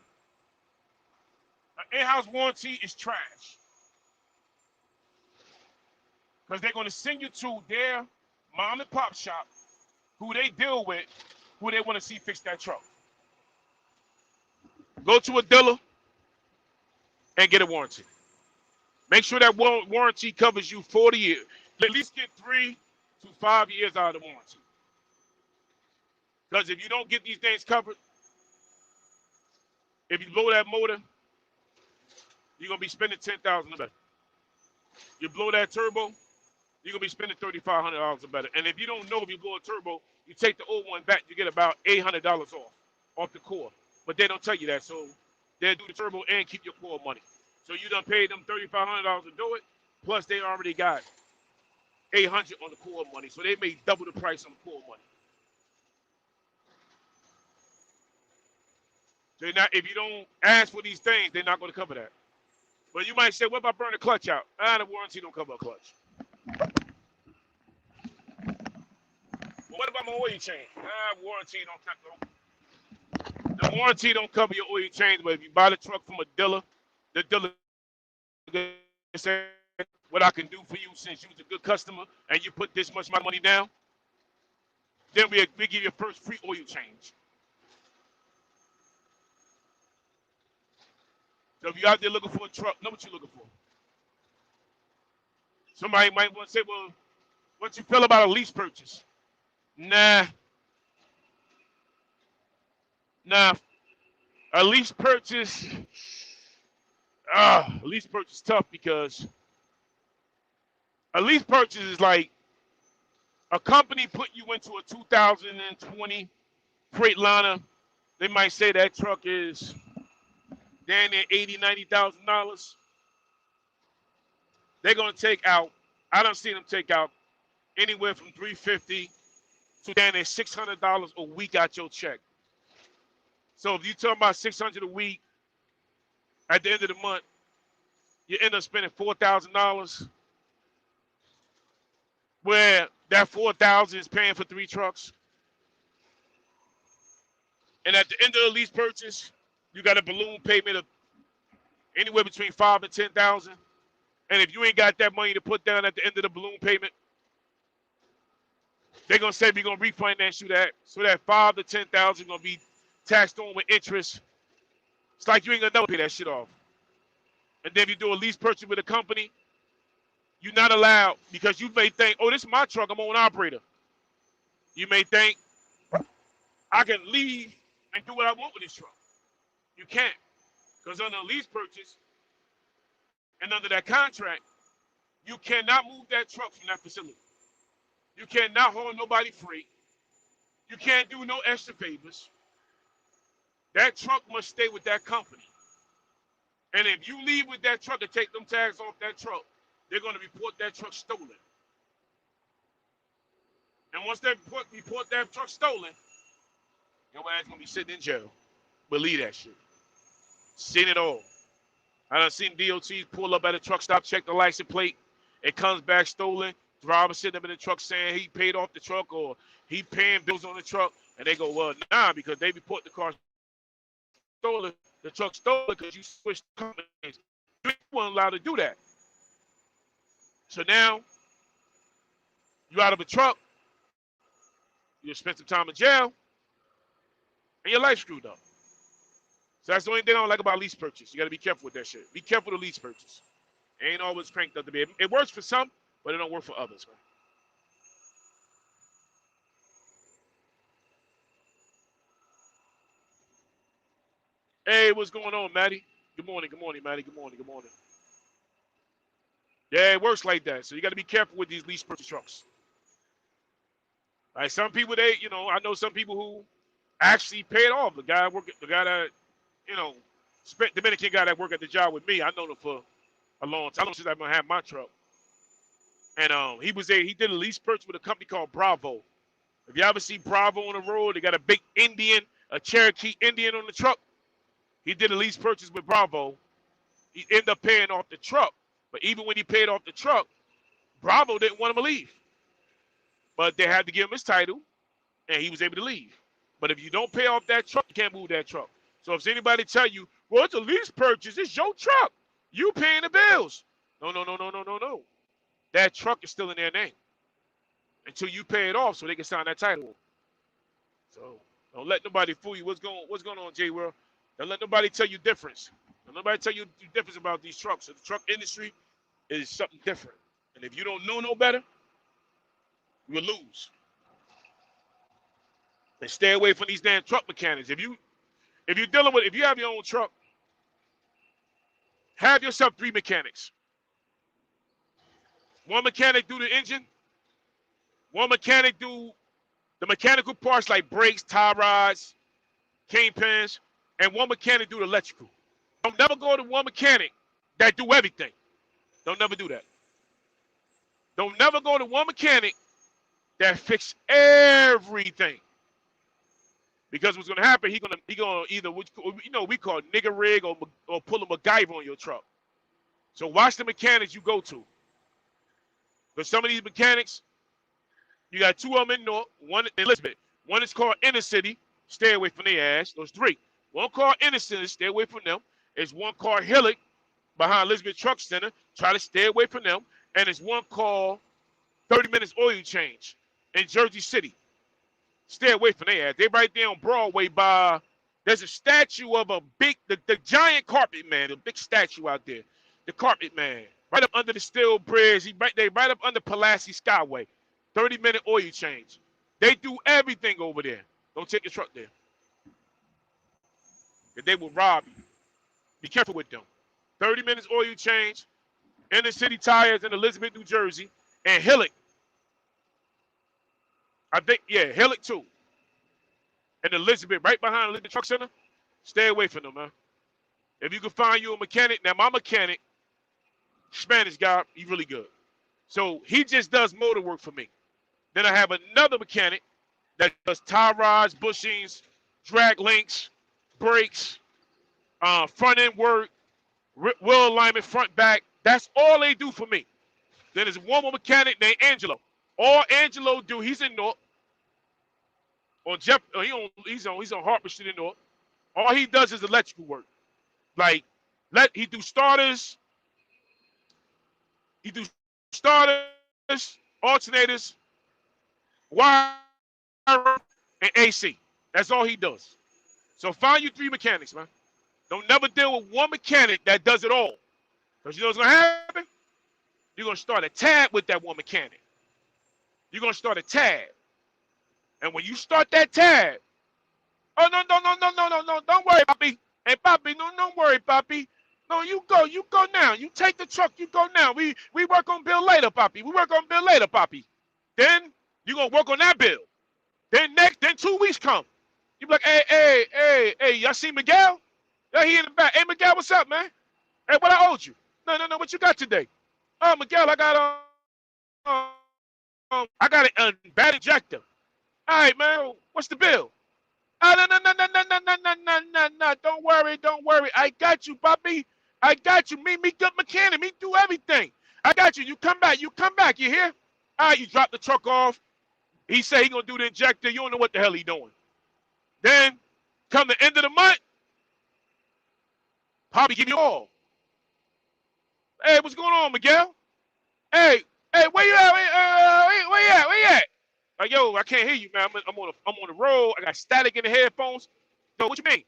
Speaker 1: An in-house warranty is trash. Because they're going to send you to their mom and pop shop, who they deal with, who they want to see fix that truck. Go to a dealer and get a warranty. Make sure that warranty covers you 40 years. At least get 3 to 5 years out of the warranty. Because if you don't get these things covered, if you blow that motor, you're going to be spending $10,000 or better. You blow that turbo, you're going to be spending $3,500 or better. And if you don't know if you blow a turbo, you take the old one back, you get about $800 off the core. But they don't tell you that, so they'll do the turbo and keep your core money. So you done paid them $3,500 to do it, plus they already got $800 on the core money, so they may double the price on the core money. They're not, if you don't ask for these things, they're not going to cover that. But you might say, what about burning the clutch out? The warranty don't cover a clutch. Well, what about my oil change? Warranty don't cover. The warranty don't cover your oil change, but if you buy the truck from a dealer, the dealer say what I can do for you since you're a good customer and you put this much money down, then we give you a first free oil change. So if you're out there looking for a truck, know what you're looking for. Somebody might want to say, well, what you feel about a lease purchase? Nah. A lease purchase, tough because a lease purchase is like a company put you into a 2020 Freightliner. They might say that truck is down there $80,000, $90,000. They're gonna take out. I done seen them take out anywhere from $350 to down there $600 a week out your check. So if you talking about $600 a week, at the end of the month, you end up spending $4,000, where that $4,000 is paying for 3 trucks. And at the end of the lease purchase, you got a balloon payment of anywhere between $5,000 and $10,000. And if you ain't got that money to put down at the end of the balloon payment, they're gonna say we're gonna refinance you that, so that $5,000 to $10,000 gonna be taxed on with interest. It's like you ain't gonna never pay that shit off. And then if you do a lease purchase with a company, you're not allowed, because you may think, oh, this is my truck, I'm an operator. You may think I can leave and do what I want with this truck. You can't, because under a lease purchase and under that contract, you cannot move that truck from that facility. You cannot hold nobody free. You can't do no extra favors. That truck must stay with that company. And if you leave with that truck and take them tags off that truck, they're going to report that truck stolen. And once they report that truck stolen, your ass going to be sitting in jail. Believe that shit. Seen it all. I done seen DOTs pull up at a truck stop, check the license plate. It comes back stolen. Driver sitting up in the truck saying he paid off the truck or he paying bills on the truck. And they go, well, nah, because they report the car stolen. The truck stolen because you switched companies. You weren't allowed to do that. So now, you out of a truck, you spent some time in jail, and your life screwed up. So that's the only thing I don't like about lease purchase. You got to be careful with that shit. Be careful with the lease purchase. It ain't always cranked up to be. It works for some, but it don't work for others, man. Hey, what's going on, Maddie? Good morning, Maddie. Good morning. Yeah, it works like that. So you got to be careful with these lease purchase trucks. Like some people, I know some people who actually paid off. The guy that, Dominican guy that worked at the job with me, I know him for a long time. I know since I had my truck. And he was there. He did a lease purchase with a company called Bravo. If you ever see Bravo on the road, they got a big Indian, a Cherokee Indian on the truck. He did a lease purchase with Bravo. He ended up paying off the truck. But even when he paid off the truck, Bravo didn't want him to leave. But they had to give him his title, and he was able to leave. But if you don't pay off that truck, you can't move that truck. So if anybody tell you, well, it's a lease purchase, it's your truck. You paying the bills. No. That truck is still in their name until you pay it off so they can sign that title. So don't let nobody fool you. What's going on, J World? Don't let nobody tell you difference. Don't nobody tell you the difference about these trucks. So the truck industry is something different. And if you don't know no better, you will lose. And stay away from these damn truck mechanics. If you have your own truck, have yourself 3 mechanics. 1 mechanic do the engine, 1 mechanic do the mechanical parts like brakes, tie rods, kingpins, and 1 mechanic do the electrical. Don't never go to 1 mechanic that do everything. Don't never do that. Don't never go to 1 mechanic that fix everything. Because what's gonna happen, he gonna either we call nigger rig or pull a MacGyver on your truck. So watch the mechanics you go to. Because some of these mechanics, you got 2 of them in North, 1 in Elizabeth. 1 is called Inner City. Stay away from their ass. Those 3. 1 called Inner City. Stay away from them. There's 1 called Hillock behind Elizabeth Truck Center. Try to stay away from them. And there's 1 called 30 Minutes Oil Change in Jersey City. Stay away from their ass. They right there on Broadway by, there's a statue of a big, the giant carpet man, the big statue out there. The carpet man. Right up under the steel bridge. Right up under Pulaski Skyway. 30-minute oil change. They do everything over there. Don't take your truck there. And they will rob you. Be careful with them. 30 minutes oil change. Inner City Tires in Elizabeth, New Jersey. And Hillock. I think, Hillock too. And Elizabeth, right behind Elizabeth Truck Center. Stay away from them, man. If you can find you a mechanic. Now, my mechanic, Spanish guy, he's really good. So he just does motor work for me. Then I have another mechanic that does tie rods, bushings, drag links, brakes, front end work, wheel alignment, front, back. That's all they do for me. Then there's 1 more mechanic named Angelo. All Angelo do, he's in North. He's on Harper Street in North. All he does is electrical work. Like, he do starters, alternators, wire, and AC. That's all he does. So find you 3 mechanics, man. Don't never deal with 1 mechanic that does it all. Because you know what's going to happen? You're going to start a tab with that 1 mechanic. You're going to start a tab. And when you start that tab, oh, no, don't worry, Papi. Hey, Papi, no, don't worry, Papi. No, you go now. You take the truck, you go now. We work on bill later, Papi. We work on bill later, Papi. Then you're going to work on that bill. Then 2 weeks come. You be like, hey, y'all see Miguel? Yeah, he in the back. Hey, Miguel, what's up, man? Hey, what I owed you? No, what you got today? Oh, Miguel, I got a bad injector. All right, man, what's the bill? Oh, no. Don't worry. I got you, Papi. I got you. Me, good mechanic. Me do everything. I got you. You come back. You hear? All right, you drop the truck off. He said he gonna do the injector. You don't know what the hell he doing. Then, come the end of the month, Papi give you all. Hey, what's going on, Miguel? Hey, where you at? Where you at? Like, yo, I can't hear you, man. I'm on the road. I got static in the headphones. Yo, what you mean?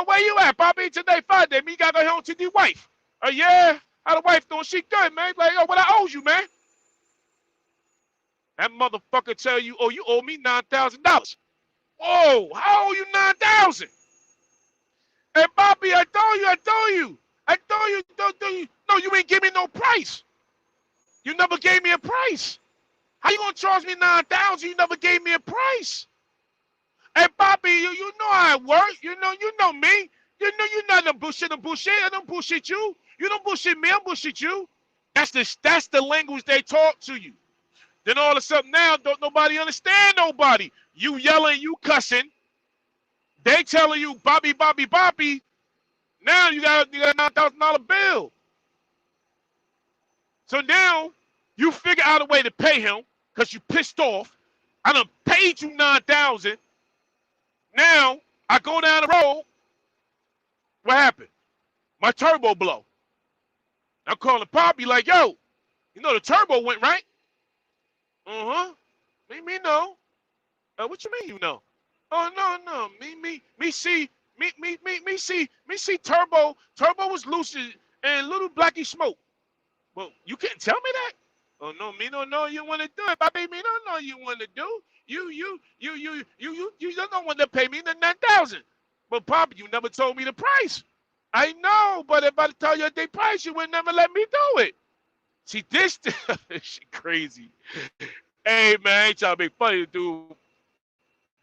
Speaker 1: Where you at, Papi? Today Friday. Me gotta go home to the wife. Yeah. How the wife doing? She good, man. Like, yo, what I owe you, man? That motherfucker tell you, oh, you owe me $9,000. Whoa, how owe you $9,000? Hey, Papi, I told you. No, you ain't give me no price. You never gave me a price. How you gonna charge me 9,000? You never gave me a price. Hey, Bobby, you know how I work. You know me. You not the bullshit. I don't bullshit you. You don't bullshit me. I bullshit you. That's the language they talk to you. Then all of a sudden now, don't nobody understand nobody. You yelling, you cussing. They telling you, Bobby, Bobby, Bobby. Now you got a $9,000 bill. So now you figure out a way to pay him because you pissed off. I done paid you 9,000. Now I go down the road. What happened? My turbo blow. I'm calling Poppy like, yo, you know the turbo went right? Uh-huh. Me know. What you mean you know? Oh no. Me see turbo. Turbo was loose and little blacky smoke. Well, you couldn't tell me that? Oh no, me don't know you want to do it, Bobby. Me don't know you want to do. You don't want to pay me the 9,000. But Papa, you never told me the price. I know, but if I tell you the price, you would never let me do it. See, this shit crazy. Hey man, I ain't trying to make funny, dude.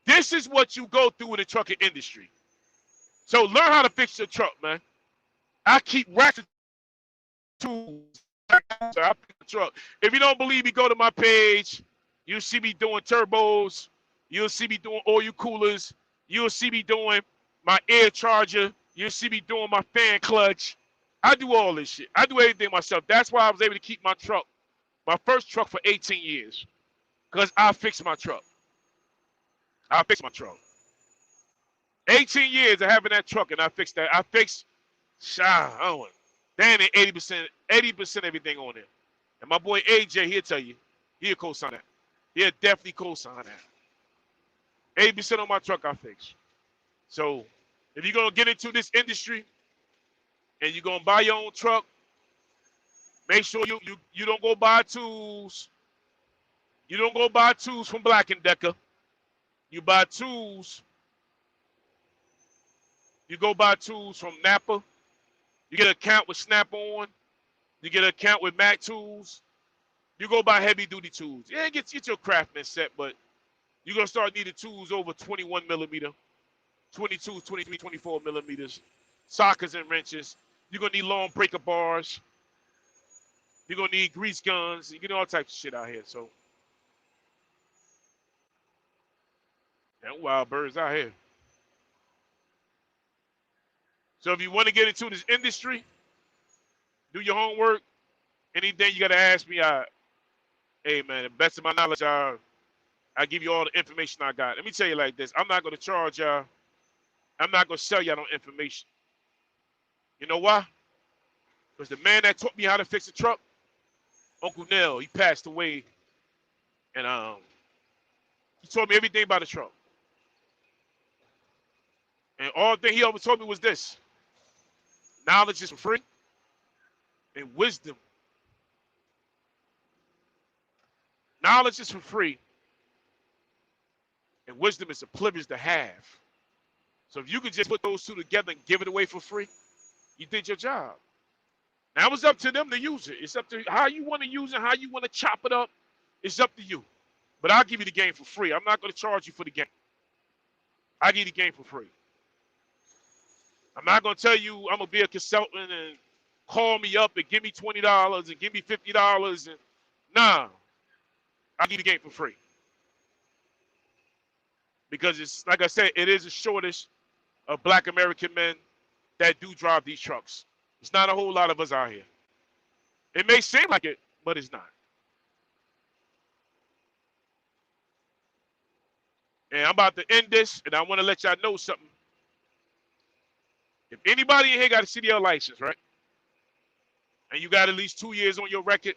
Speaker 1: This is what you go through in the trucking industry. So learn how to fix your truck, man. I keep racking tools. I fix the truck. If you don't believe me, go to my page. You'll see me doing turbos. You'll see me doing oil coolers. You'll see me doing my air charger. You'll see me doing my fan clutch. I do all this shit. I do everything myself. That's why I was able to keep my truck, my first truck, for 18 years. Because I fixed my truck. I fixed my truck. 18 years of having that truck, and I fixed that. I fixed, I don't know, damn it, 80% everything on there. And my boy AJ, he'll tell you, he'll co-sign that. He'll definitely co-sign that. 80% on my truck I fixed. So if you're gonna get into this industry and you're gonna buy your own truck, make sure you don't go buy tools. You don't go buy tools from Black & Decker. You buy tools. You go buy tools from Napa. You get an account with Snap-on. You get an account with Mac Tools. You go buy heavy-duty tools. Yeah, get your Craftsman set, but you're going to start needing tools over 21 millimeter, 22, 23, 24 millimeters, sockets and wrenches. You're going to need long breaker bars. You're going to need grease guns. You get all types of shit out here. So, and wild birds out here. So if you want to get into this industry, do your homework. Anything you got to ask me, hey man, the best of my knowledge, I give you all the information I got. Let me tell you like this. I'm not going to charge y'all. I'm not going to sell y'all no information. You know why? Because the man that taught me how to fix a truck, Uncle Nell, he passed away. And he taught me everything about the truck. And all thing he always told me was this. Knowledge is for free, and wisdom. Knowledge is for free, and wisdom is a privilege to have. So if you could just put those two together and give it away for free, you did your job. Now it's up to them to use it. It's up to how you want to use it, how you want to chop it up. It's up to you. But I'll give you the game for free. I'm not going to charge you for the game. I'll give you the game for free. I'm not going to tell you I'm going to be a consultant and call me up and give me $20 and give me $50. And nah, I'll give you the game for free. Because it's, like I said, it is a shortage of Black American men that do drive these trucks. It's not a whole lot of us out here. It may seem like it, but it's not. And I'm about to end this, and I want to let y'all know something. If anybody in here got a CDL license, right? And you got at least 2 years on your record,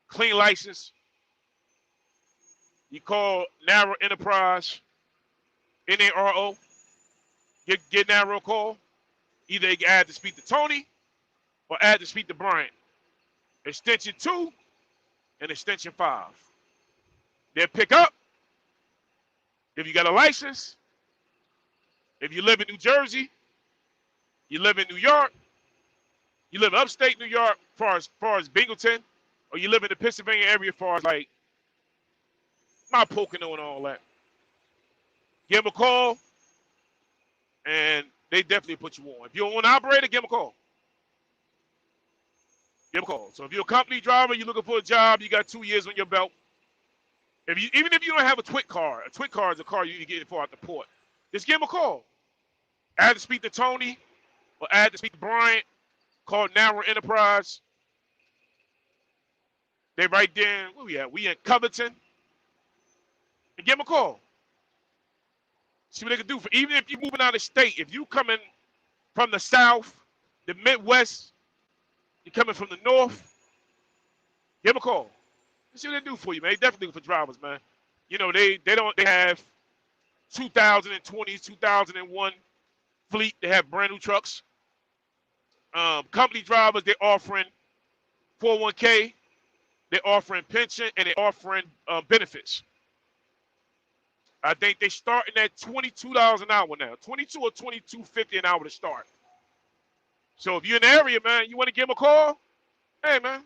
Speaker 1: clean license, you call Narrow Enterprise, NARO, get Narrow a call. Either you add to speak to Tony or add to speak to Brian. Extension 2 and extension 5. They'll pick up if you got a license. If you live in New Jersey, you live in New York, you live in upstate New York, far as Binghamton, or you live in the Pennsylvania area, as far as like Mount Pocono and all that, give them a call, and they definitely put you on. If you're an operator, give them a call. Give them a call. So if you're a company driver, you're looking for a job, you got 2 years on your belt. Even if you don't have a TWIC car is a car you need to get for out the port. Just give them a call. I had to speak to Tony, or I had to speak to Bryant, called Narrow Enterprise. They right there. Where we at? We in Covington. And give them a call. See what they can do. For even if you're moving out of state, if you coming from the South, the Midwest, you're coming from the North, give them a call. See what they do for you, man. They definitely for drivers, man. You know, they have 2020s, 2001 fleet. They have brand new trucks. Company drivers, they're offering 401k, they're offering pension, and they're offering benefits. I think they're starting at $22 an hour now, 22 or 22.50 an hour to start. So if you're in the area, man, you want to give them a call, hey, man.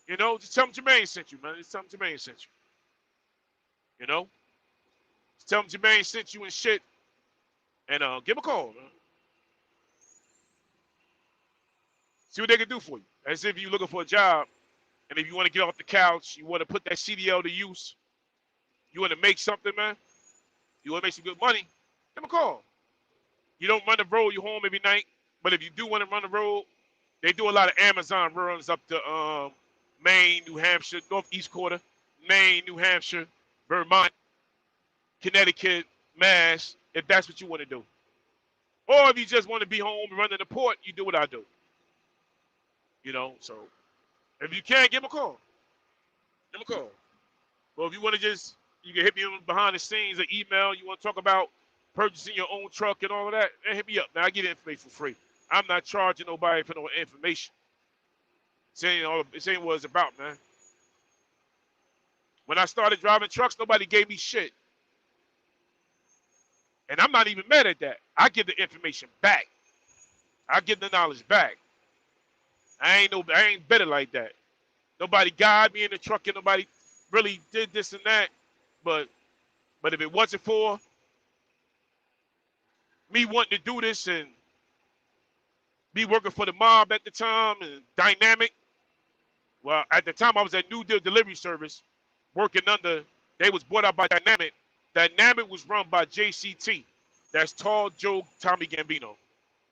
Speaker 1: You know, just tell them Jermaine sent you, man. Just tell them Jermaine sent you. You know? Just tell them Jermaine sent you and shit. And give them a call, man. See what they can do for you. As if you're looking for a job, and if you want to get off the couch, you want to put that CDL to use, you want to make something, man, you want to make some good money, give them a call. You don't run the road, you're home every night. But if you do want to run the road, they do a lot of Amazon runs up to Maine, New Hampshire, Northeast Quarter, Maine, New Hampshire, Vermont, Connecticut, Mass, if that's what you want to do. Or if you just want to be home and run to the port, you do what I do. You know, so if you can, give them a call. Give them a call. Well, if you want to just, you can hit me behind the scenes or email. You want to talk about purchasing your own truck and all of that, then hit me up. Now, I get information for free. I'm not charging nobody for no information. Saying what it's about, man. When I started driving trucks, nobody gave me shit. And I'm not even mad at that. I give the information back. I give the knowledge back. I ain't better like that. Nobody guided me in the truck, and nobody really did this and that. But if it wasn't for me wanting to do this and me working for the mob at the time and Dynamic, well, at the time I was at New Deal Delivery Service, working under, they was bought out by Dynamic. Dynamic was run by JCT. That's Tall Joe Tommy Gambino.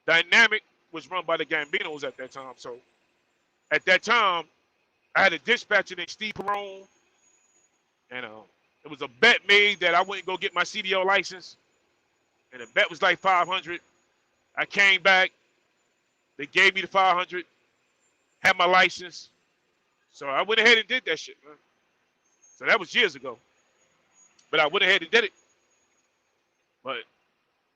Speaker 1: Dynamic was run by the Gambinos at that time. So at that time, I had a dispatcher named Steve Perone, and it was a bet made that I wouldn't go get my CDL license, and the bet was like $500. I came back, they gave me the $500, had my license, so I went ahead and did that shit, man. So that was years ago, but I went ahead and did it. But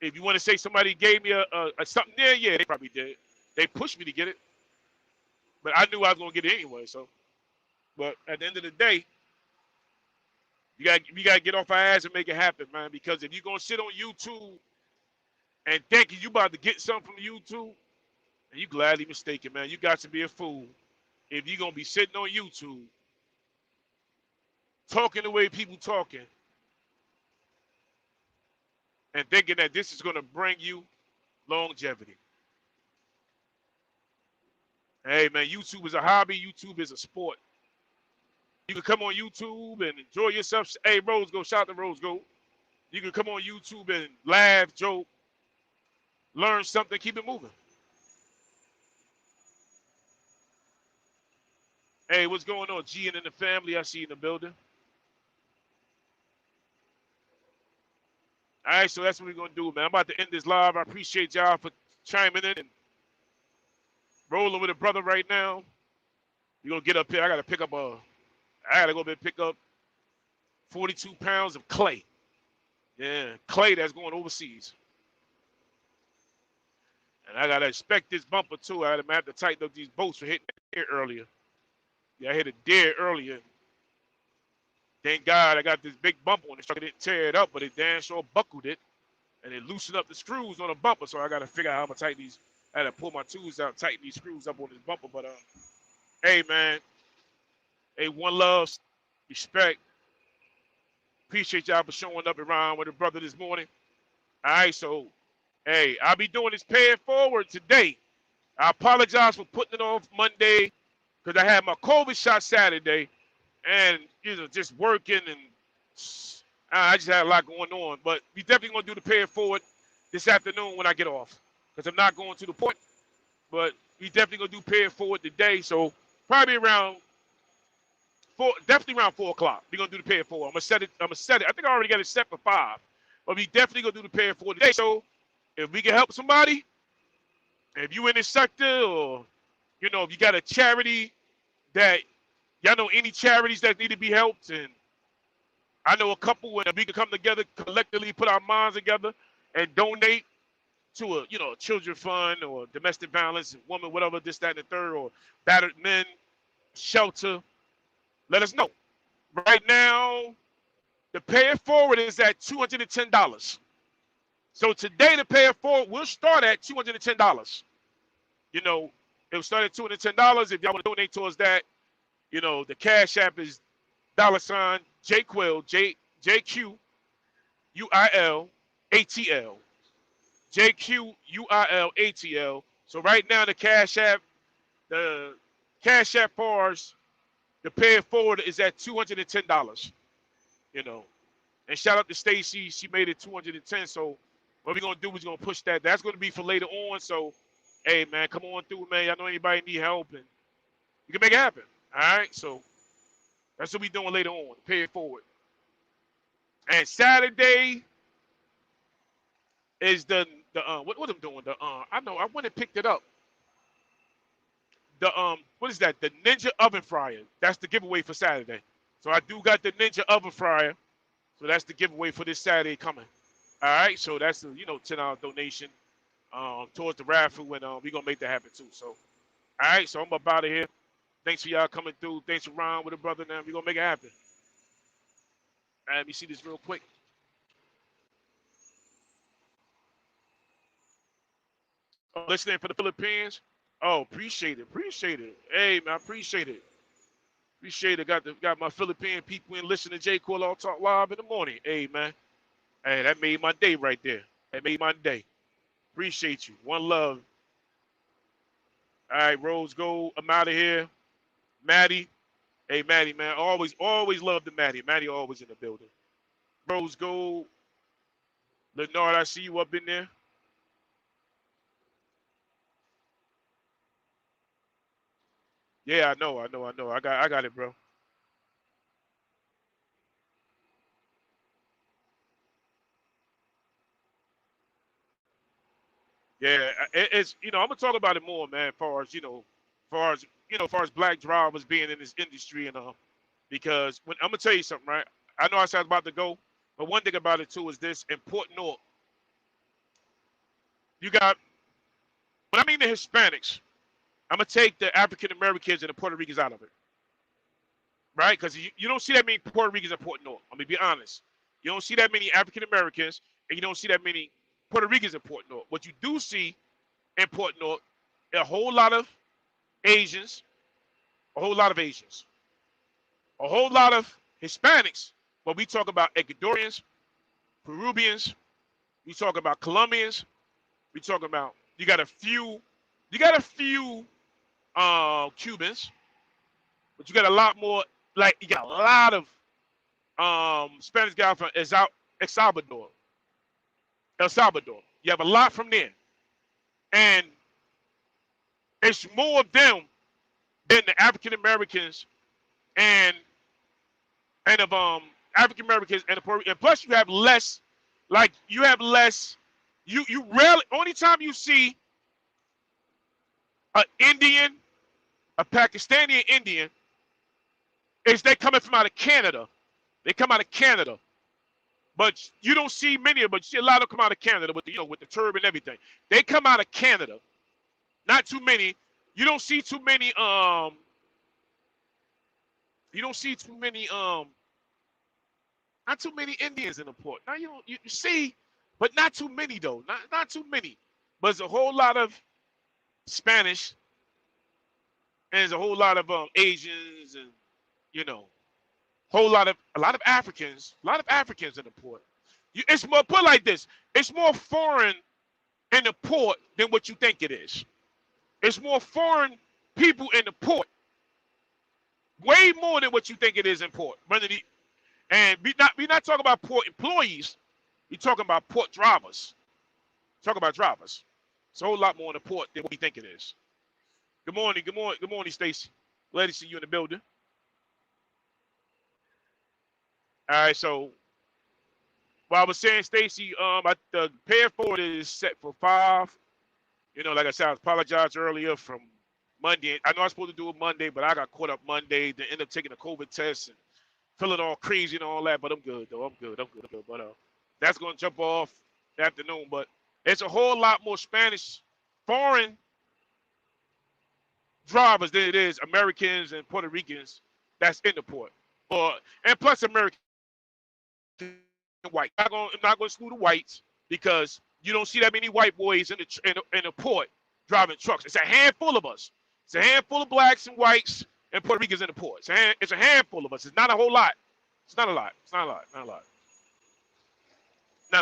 Speaker 1: if you want to say somebody gave me a something there, yeah, they probably did. They pushed me to get it, but I knew I was gonna get it anyway. So, but at the end of the day, we gotta get off our ass and make it happen, man. Because if you're gonna sit on YouTube and think you about to get something from YouTube, and you gladly mistaken, man. You got to be a fool if you're gonna be sitting on YouTube talking the way people talking and thinking that this is gonna bring you longevity. Hey, man, YouTube is a hobby. YouTube is a sport. You can come on YouTube and enjoy yourself. Hey, Rose Gold, shout out to Rose Gold. You can come on YouTube and laugh, joke, learn something, keep it moving. Hey, what's going on? G and in the family, I see you in the building. All right, so that's what we're going to do, man. I'm about to end this live. I appreciate y'all for chiming in and rolling with a brother right now. You're going to get up here. I got to go up and pick up 42 pounds of clay. Yeah, clay that's going overseas. And I got to inspect this bumper, too. I have to tighten up these bolts for hitting the deer earlier. Yeah, I hit a deer earlier. Thank God I got this big bumper on the truck. I didn't tear it up, but it damn sure buckled it. And it loosened up the screws on the bumper. So I got to figure out how I'm going to tighten these. I had to pull my tools out, tighten these screws up on this bumper. But, hey, man, Hey, one love, respect. Appreciate y'all for showing up around with a brother this morning. All right, so hey, I'll be doing this pay it forward today. I apologize for putting it off Monday because I had my COVID shot Saturday, and just working, and I just had a lot going on. But we definitely gonna do the pay it forward this afternoon when I get off, because I'm not going to the port. But we definitely gonna do pay it forward today. So probably around definitely around 4 o'clock. We're gonna do the pay it forward. I'm gonna set it. I think I already got it set for 5. But we definitely gonna do the pay it forward today. So if we can help somebody, if you in this sector, or if you got a charity that y'all know, any charities that need to be helped, and I know a couple where we can come together collectively, put our minds together, and donate to a children fund or domestic violence, woman, whatever, this, that, and the third, or battered men shelter. Let us know. Right now, the pay it forward is at $210. So today, the pay it forward will start at $210. It will start at $210. If y'all want to donate towards that, the Cash App is $ JQuil, JQUIL ATL. JQUIL ATL. So right now, the Cash App bars, the pay it forward is at $210. And shout out to Stacy, she made it 210. So what we're gonna do is gonna push that. That's gonna be for later on. So, hey man, come on through, man. I know anybody need help, and you can make it happen. All right, so that's what we doing later on. Pay it forward. And Saturday is what I'm doing. I know I went and picked it up. What is that? The Ninja oven fryer. That's the giveaway for Saturday. So I do got the Ninja oven fryer. So that's the giveaway for this Saturday coming. All right, so that's the $10 donation towards the raffle, and we're gonna make that happen too. So all right, so I'm up out of here. Thanks for y'all coming through. Thanks for riding with a brother. Now we're gonna make it happen. All right, let me see this real quick. Oh, listening for the Philippines. Oh, appreciate it. Hey man, I appreciate it. Appreciate it. Got my Philippine people in listening to J. Cole All Talk Live in the morning. Hey man. Hey, that made my day right there. That made my day. Appreciate you. One love. All right, Rose Gold. I'm out of here. Maddie. Hey, Maddie, man. Always love the Maddie. Maddie always in the building. Rose Gold. Leonard, I see you up in there. Yeah, I know. I got it, bro. Yeah, it's I'm gonna talk about it more, man. Far as black drivers being in this industry, and because when I'm gonna tell you something, right? I know I said I was about to go, but one thing about it too is this: in Port North, you got, when I mean the Hispanics, I'm gonna take the African Americans and the Puerto Ricans out of it, right? Because you don't see that many Puerto Ricans in Port North. I'm gonna be honest. You don't see that many African Americans, and you don't see that many Puerto Ricans in Port North. What you do see in Port North, a whole lot of Asians, a whole lot of Asians, a whole lot of Hispanics. But we talk about Ecuadorians, Peruvians, we talk about Colombians, we talk about you got a few Cubans, but you got a lot more, like you got a lot of Spanish guys from El Salvador. El Salvador. You have a lot from there. And it's more of them than the African Americans and of African Americans and the Puerto Rican. And plus you have less, you rarely, only time you see an Indian, a Pakistani Indian, is they coming from out of Canada. They come out of Canada. But you don't see many of them, but you see a lot of them come out of Canada with the turban and everything. They come out of Canada. Not too many. You don't see too many you don't see too many not too many Indians in the port. Now you see, but not too many though. Not too many. But there's a whole lot of Spanish, and there's a whole lot of Asians, and You know, a lot of Africans, in the port. It's more put like this. It's more foreign in the port than what you think it is. It's more foreign people in the port, way more than what you think it is in port. And we not talking about port employees. We talking about port drivers. Talk about drivers. It's a whole lot more in the port than what we think it is. Good morning, Stacy. Glad to see you in the building. All right, so what I was saying, Stacy, the pay it forward is set for 5. You know, like I said, I apologized earlier from Monday. I know I was supposed to do it Monday, but I got caught up Monday. Then ended up taking a COVID test and feeling all crazy and all that. But I'm good, though. I'm good. But that's going to jump off the afternoon. But it's a whole lot more Spanish, foreign drivers than it is Americans and Puerto Ricans that's in the port. And plus American white. I'm not going to exclude the whites because you don't see that many white boys in the port driving trucks. It's a handful of us. It's a handful of blacks and whites and Puerto Ricans in the port. It's a handful of us. It's not a whole lot. It's not a lot. Not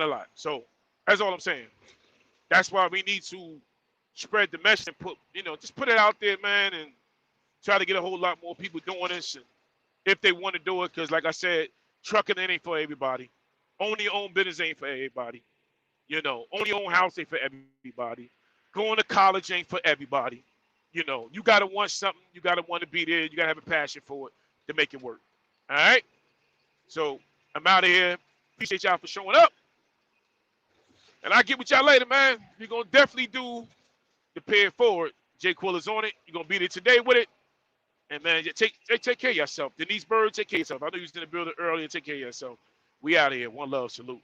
Speaker 1: a lot. So that's all I'm saying. That's why we need to spread the message and just put it out there, man, and try to get a whole lot more people doing this. And if they want to do it, because like I said, trucking ain't for everybody. Owning your own business ain't for everybody. Owning your own house ain't for everybody. Going to college ain't for everybody. You got to want something. You got to want to be there. You got to have a passion for it to make it work. All right? So I'm out of here. Appreciate y'all for showing up. And I'll get with y'all later, man. We're going to definitely do the pay it forward. Jay Quill is on it. You're going to be there today with it. And, man, take care of yourself. Denise Bird, take care of yourself. I know you was in the building earlier. Take care of yourself. We out of here. One love. Salute.